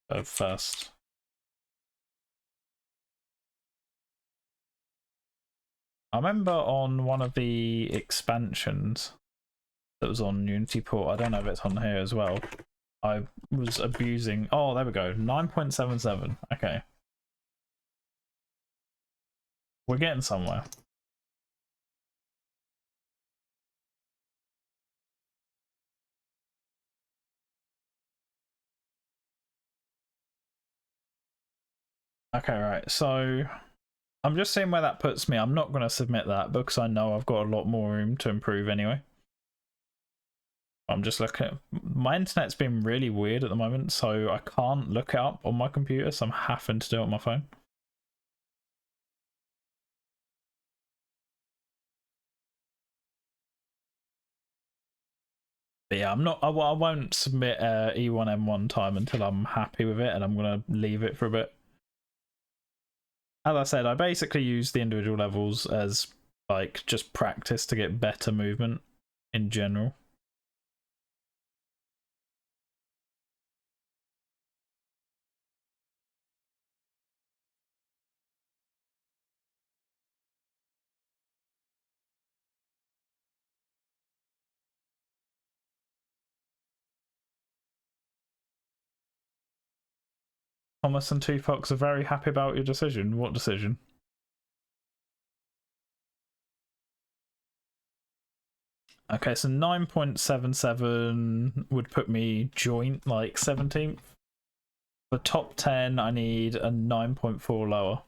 at first. I remember on one of the expansions that was on Unity Port, I don't know if it's on here as well, I was abusing. Oh, there we go. 9.77. Okay. We're getting somewhere. Okay, right. So I'm just seeing where that puts me. I'm not going to submit that because I know I've got a lot more room to improve anyway. I'm just looking at my internet's been really weird at the moment, so I can't look it up on my computer, so I'm having to do it on my phone. But yeah, I'm not. I won't submit E1M1 time until I'm happy with it, and I'm gonna leave it for a bit. As I said, I basically use the individual levels as like just practice to get better movement in general. Thomas and Two Fox are very happy about your decision. What decision? Okay, so 9.77 would put me joint like 17th. For top 10, I need a 9.4 lower.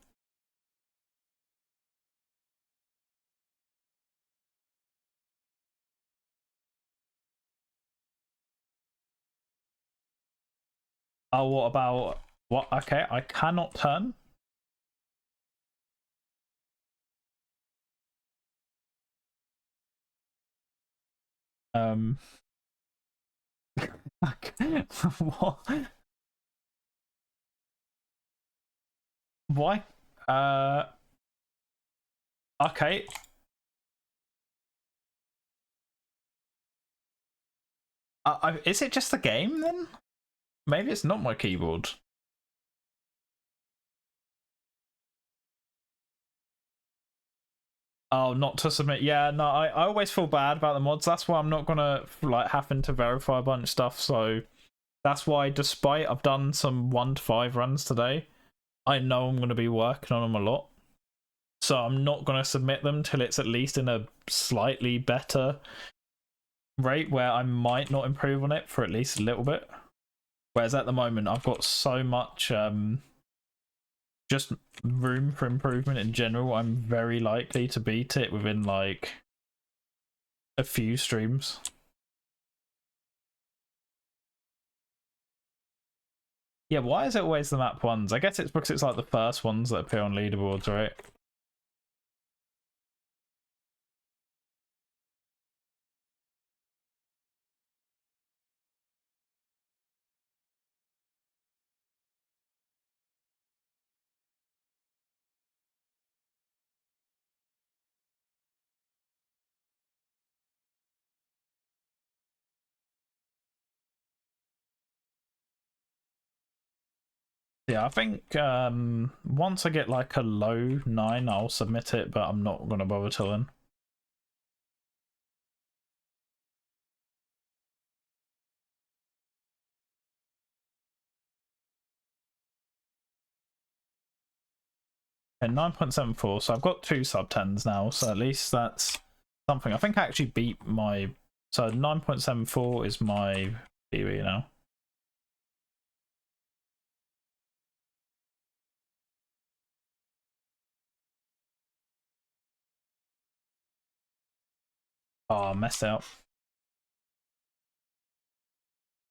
Oh, what about what? Okay, I cannot turn. What? Why? Okay. Is it just the game then? Maybe it's not my keyboard. Oh, not to submit. Yeah, no, I always feel bad about the mods. That's why I'm not gonna like having to verify a bunch of stuff. So that's why, despite I've done some 1 to 5 runs today, I know I'm gonna be working on them a lot. So I'm not gonna submit them till it's at least in a slightly better rate where I might not improve on it for at least a little bit. Whereas at the moment I've got so much just room for improvement in general. I'm very likely to beat it within like a few streams. Yeah, why is it always the map ones? I guess it's because it's like the first ones that appear on leaderboards, right? Yeah, I think once I get like a low 9, I'll submit it, but I'm not gonna bother till then. And 9.74, so I've got 2 sub 10s now, so at least that's something. I think I actually beat my... So 9.74 is my PB now. Oh, I messed it up.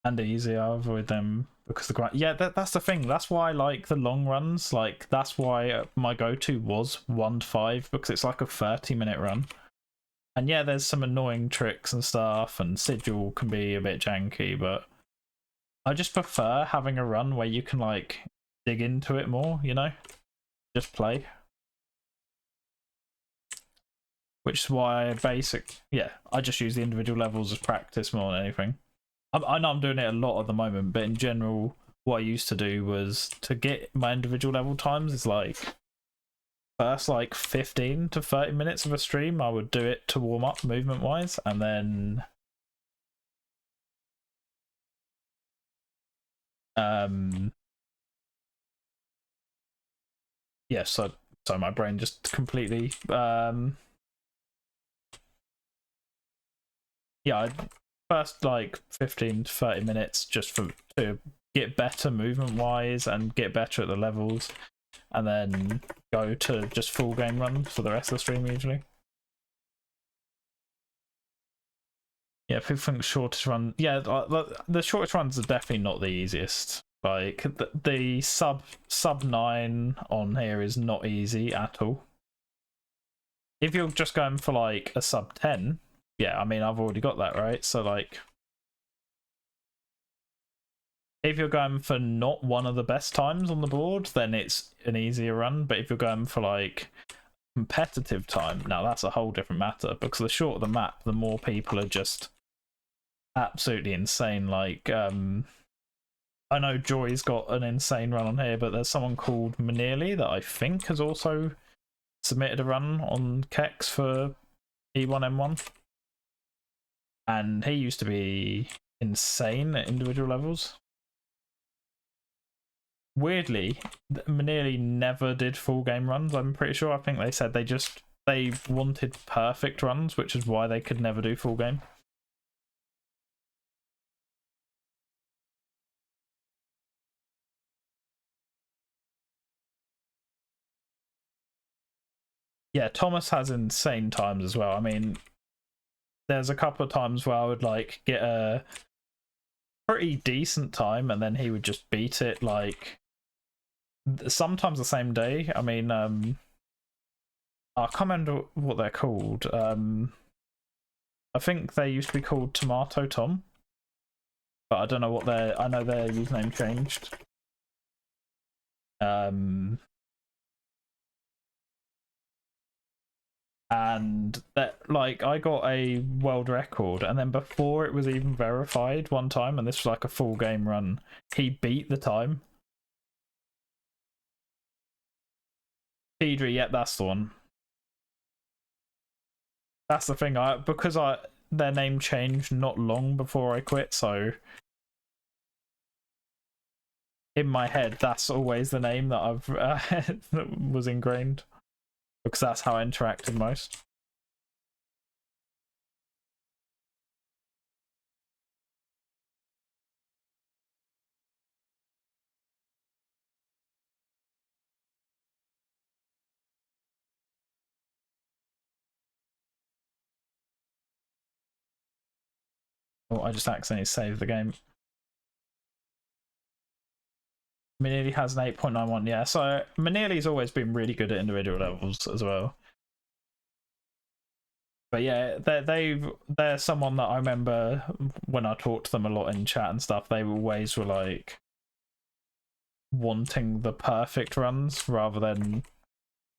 And easy, I avoid them because the grind. Yeah, that's the thing. That's why I like the long runs. Like, that's why my go-to was 1 to 5, because it's like a 30-minute run. And yeah, there's some annoying tricks and stuff, and Sigil can be a bit janky, but I just prefer having a run where you can, like, dig into it more, you know? Just play. Which is why I just use the individual levels as practice more than anything. I know I'm doing it a lot at the moment, but in general, what I used to do was to get my individual level times is like first like 15 to 30 minutes of a stream, I would do it to warm up movement wise, and then yeah, so my brain just completely yeah, first like 15 to 30 minutes just to get better movement wise and get better at the levels, and then go to just full game run for the rest of the stream usually. Yeah, people think shortest run. Yeah, the shortest runs are definitely not the easiest. Like the sub 9 on here is not easy at all. If you're just going for like a sub 10, yeah, I mean I've already got that, right? So like if you're going for not one of the best times on the board, then it's an easier run. But if you're going for like competitive time, now that's a whole different matter, because the shorter the map, the more people are just absolutely insane. Like I know Joy's got an insane run on here, but there's someone called Manili that I think has also submitted a run on Kex for E1M1, and he used to be insane at individual levels. Weirdly, Manili never did full game runs, I'm pretty sure. I think they said they wanted perfect runs, which is why they could never do full game. Yeah, Thomas has insane times as well. I mean, there's a couple of times where I would like get a pretty decent time and then he would just beat it, like sometimes the same day. I mean, I can't remember what they're called. I think they used to be called Tomato Tom, but I don't know what I know their username changed. And that, like, I got a world record, and then before it was even verified one time, and this was like a full game run, he beat the time. Pedri, yep, that's the one. That's the thing. Because their name changed not long before I quit, so in my head that's always the name that I've that was ingrained, because that's how I interacted most. Oh, I just accidentally saved the game. Manili has an 8.91, yeah. So Manili's always been really good at individual levels as well. But yeah, they're someone that I remember when I talked to them a lot in chat and stuff. They always were like wanting the perfect runs rather than,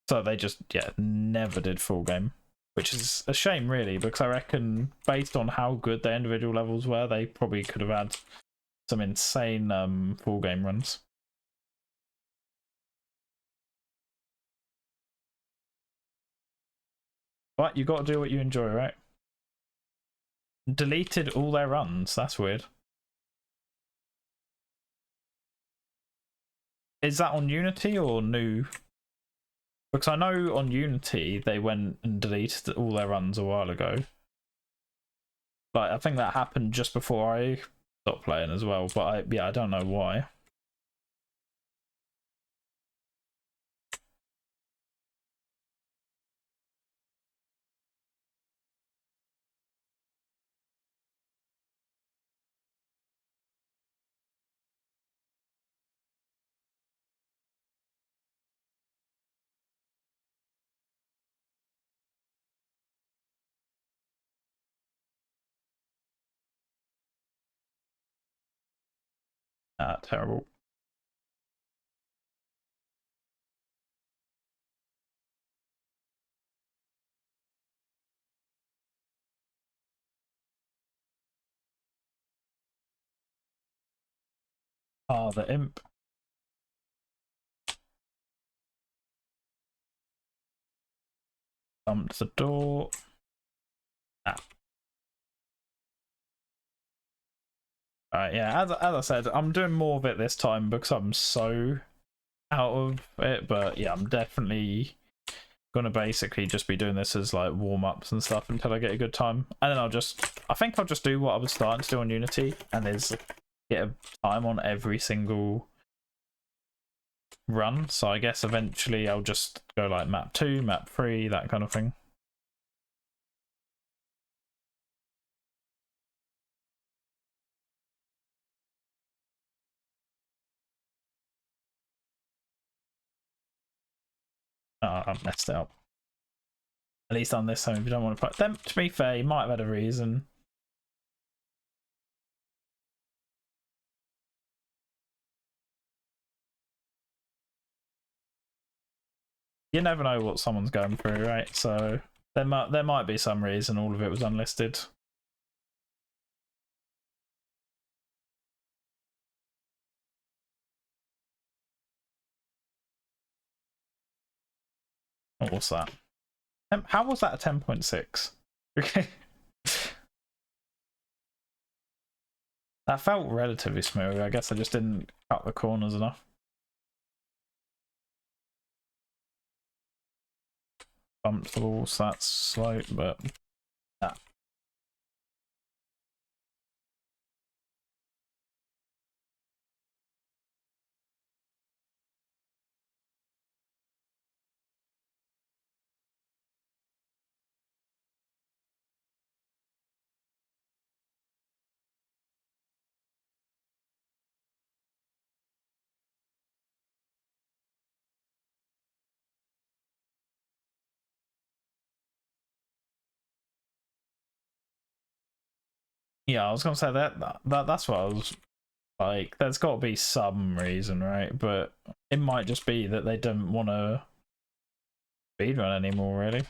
so they just never did full game, which is a shame really, because I reckon based on how good their individual levels were, they probably could have had some insane full game runs. But you got to do what you enjoy, right? Deleted all their runs. That's weird. Is that on Unity or new? Because I know on Unity they went and deleted all their runs a while ago. But I think that happened just before I stopped playing as well. But I don't know why. Terrible. Ah, the imp. Bumped the door. Alright, yeah, as I said, I'm doing more of it this time because I'm so out of it, but yeah, I'm definitely gonna basically just be doing this as like warm-ups and stuff until I get a good time. And then I think I'll just do what I was starting to do on Unity, and is get a time on every single run. So I guess eventually I'll just go like map 2, map 3, that kind of thing. I've messed up. At least on this time, if you don't want to put them, to be fair, you might have had a reason. You never know what someone's going through, right? So there might be some reason all of it was unlisted. Oh, what's that? How was that a 10.6? Okay. That felt relatively smooth. I guess I just didn't cut the corners enough. Bumped the walls, that's slow, but nah. Yeah, I was gonna say that's what I was like. There's got to be some reason, right? But it might just be that they don't want to speedrun anymore, really.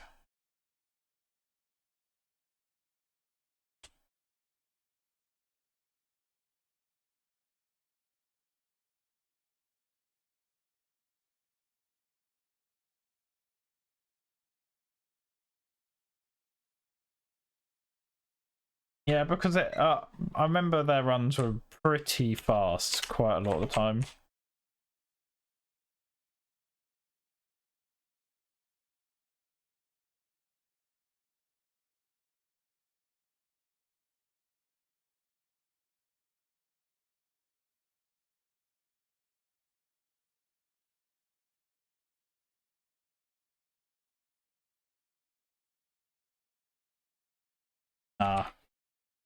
Yeah, because I remember their runs were pretty fast quite a lot of the time.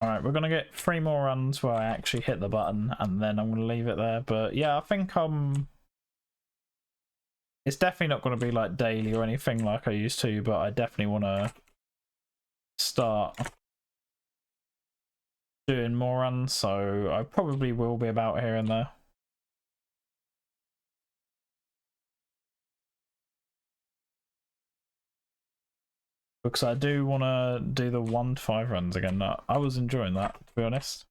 Alright, we're gonna get 3 more runs where I actually hit the button, and then I'm gonna leave it there. But yeah, I think it's definitely not gonna be like daily or anything like I used to, but I definitely wanna start doing more runs, so I probably will be about here and there. Because I do want to do the 1 to 5 runs again. I was enjoying that, to be honest.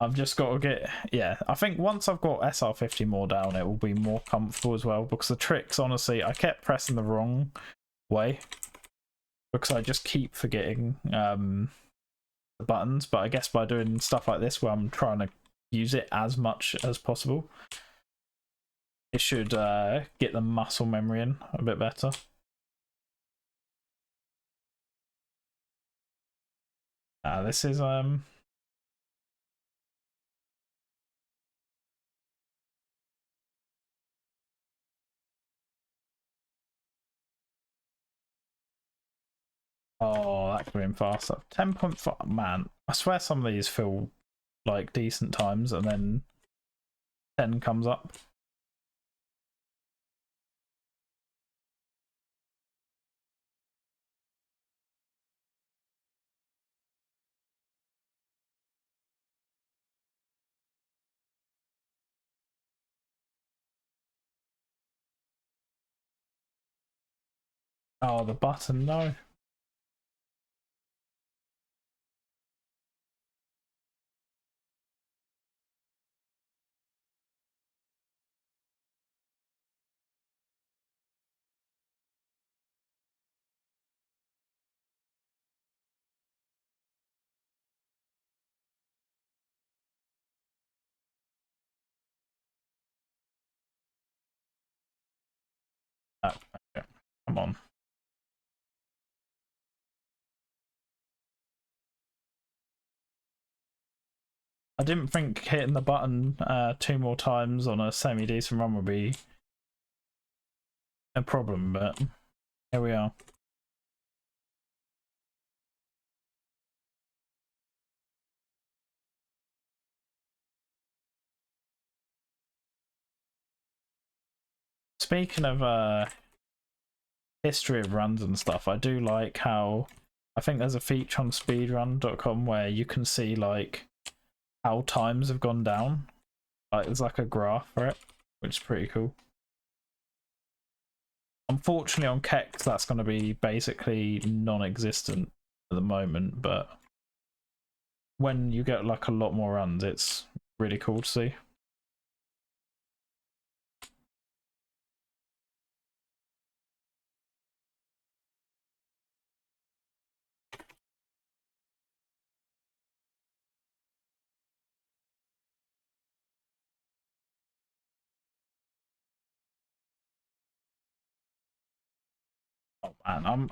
I've just got to get, yeah, I think once I've got SR50 more down, it will be more comfortable as well, because the tricks, honestly, I kept pressing the wrong way, because I just keep forgetting the buttons, but I guess by doing stuff like this where I'm trying to use it as much as possible, it should get the muscle memory in a bit better. This is oh, that could have been faster. 10.5, man. I swear some of these feel like decent times and then 10 comes up. Oh, the button, no. Oh, okay. Come on. I didn't think hitting the button 2 more times on a semi-decent run would be a problem, but here we are. Speaking of history of runs and stuff, I do like how I think there's a feature on speedrun.com where you can see like how times have gone down. Like there's like a graph for it, which is pretty cool. Unfortunately on Kex that's going to be basically non-existent at the moment, but when you get like a lot more runs it's really cool to see. Oh man,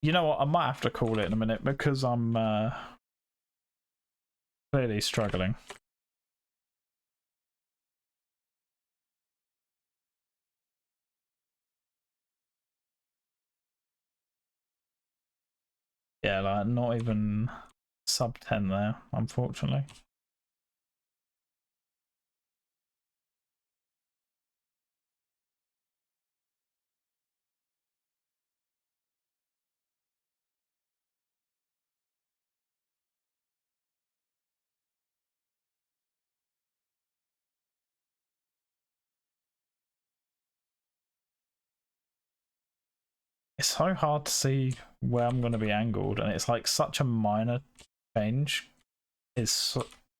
you know what, I might have to call it in a minute because I'm clearly struggling. Yeah, like not even sub 10 there, unfortunately. It's so hard to see where I'm going to be angled, and it's like such a minor change.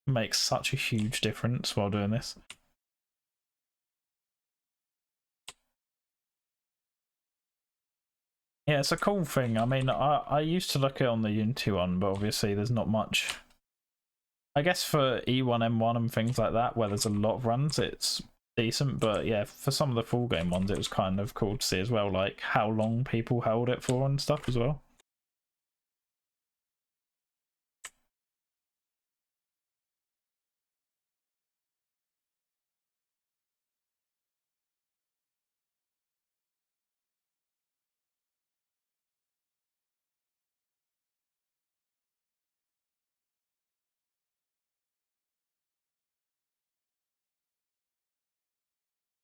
Makes such a huge difference while doing this. Yeah, it's a cool thing. I mean, I used to look at it on the Unity one, but obviously there's not much. I guess for E1, M1 and things like that, where there's a lot of runs, it's decent. But yeah, for some of the full game ones, it was kind of cool to see as well, like how long people held it for and stuff as well.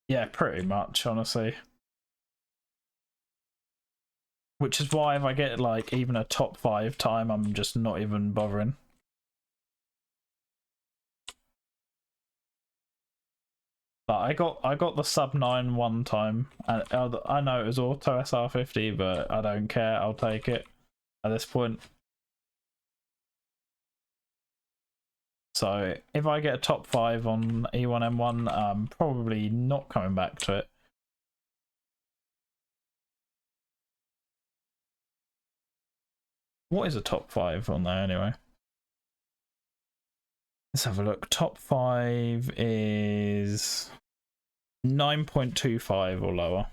Yeah, pretty much, honestly. Which is why if I get like even a top 5 time, I'm just not even bothering. But I got the sub 9 one time, and I know it was auto SR50, but I don't care. I'll take it at this point. So if I get a top 5 on E1M1, I'm probably not coming back to it. What is a top 5 on there anyway? Let's have a look. Top 5 is 9.25 or lower.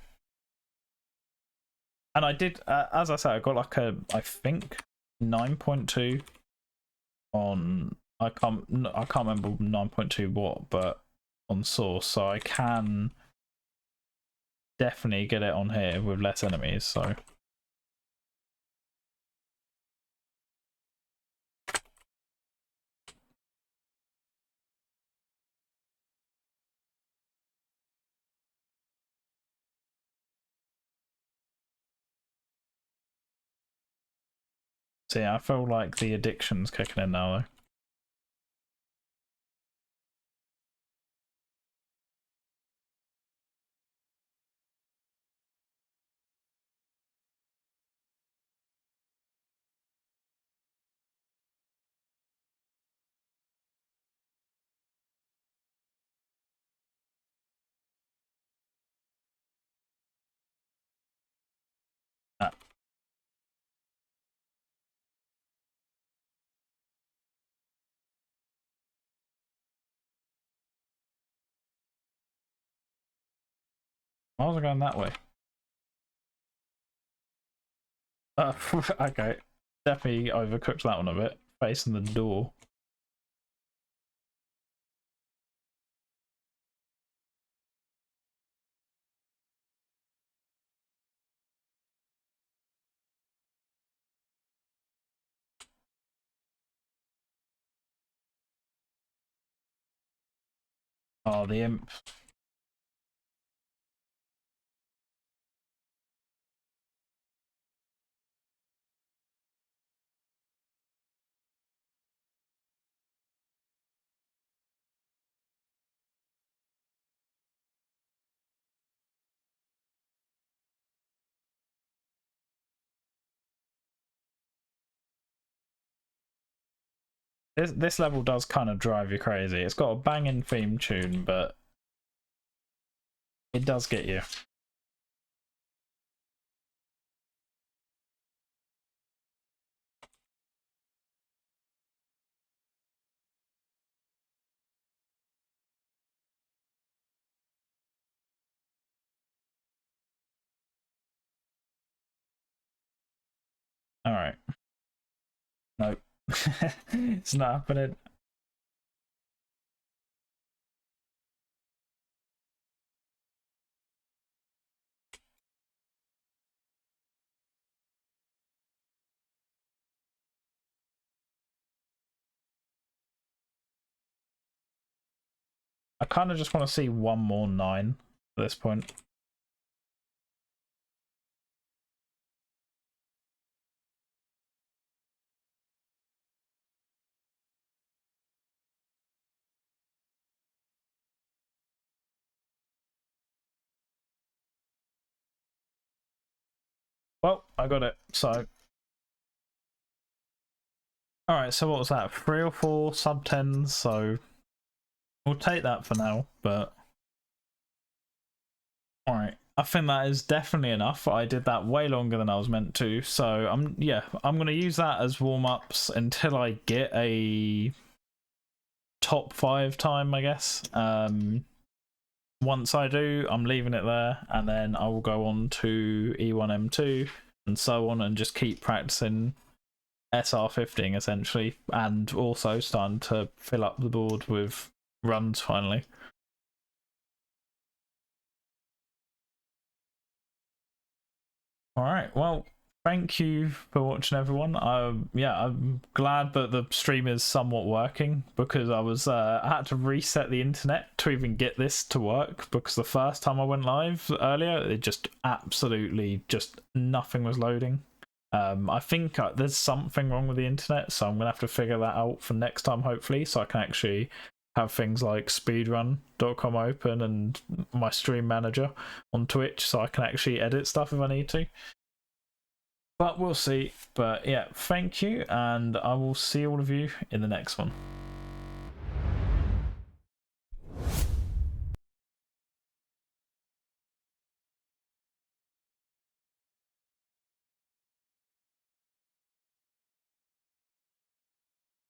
And I did, as I said, I got like I think 9.2 on, I can't remember 9.2 what, but on source, so I can definitely get it on here with less enemies. So yeah, I feel like the addiction's kicking in now though. Ah. Why was I going that way? Okay. Definitely overcooked that one a bit. Facing the door. Oh, the imp. This level does kind of drive you crazy. It's got a banging theme tune, but it does get you. Alright. Nope. It's not happening. I kind of just want to see one more 9 at this point. Well, I got it. So, alright, so what was that? 3 or 4 sub 10s, so we'll take that for now, but alright. I think that is definitely enough. I did that way longer than I was meant to, so I'm gonna use that as warm-ups until I get a top 5 time, I guess. Once I do, I'm leaving it there, and then I will go on to E1 M2 and so on, and just keep practicing SR15 essentially, and also starting to fill up the board with runs finally. All right, well, thank you for watching, everyone. I'm glad that the stream is somewhat working, because I had to reset the internet to even get this to work, because the first time I went live earlier, it just absolutely just nothing was loading. I think there's something wrong with the internet, so I'm gonna have to figure that out for next time, hopefully, so I can actually have things like speedrun.com open and my stream manager on Twitch, so I can actually edit stuff if I need to. But we'll see. But yeah, thank you, and I will see all of you in the next one.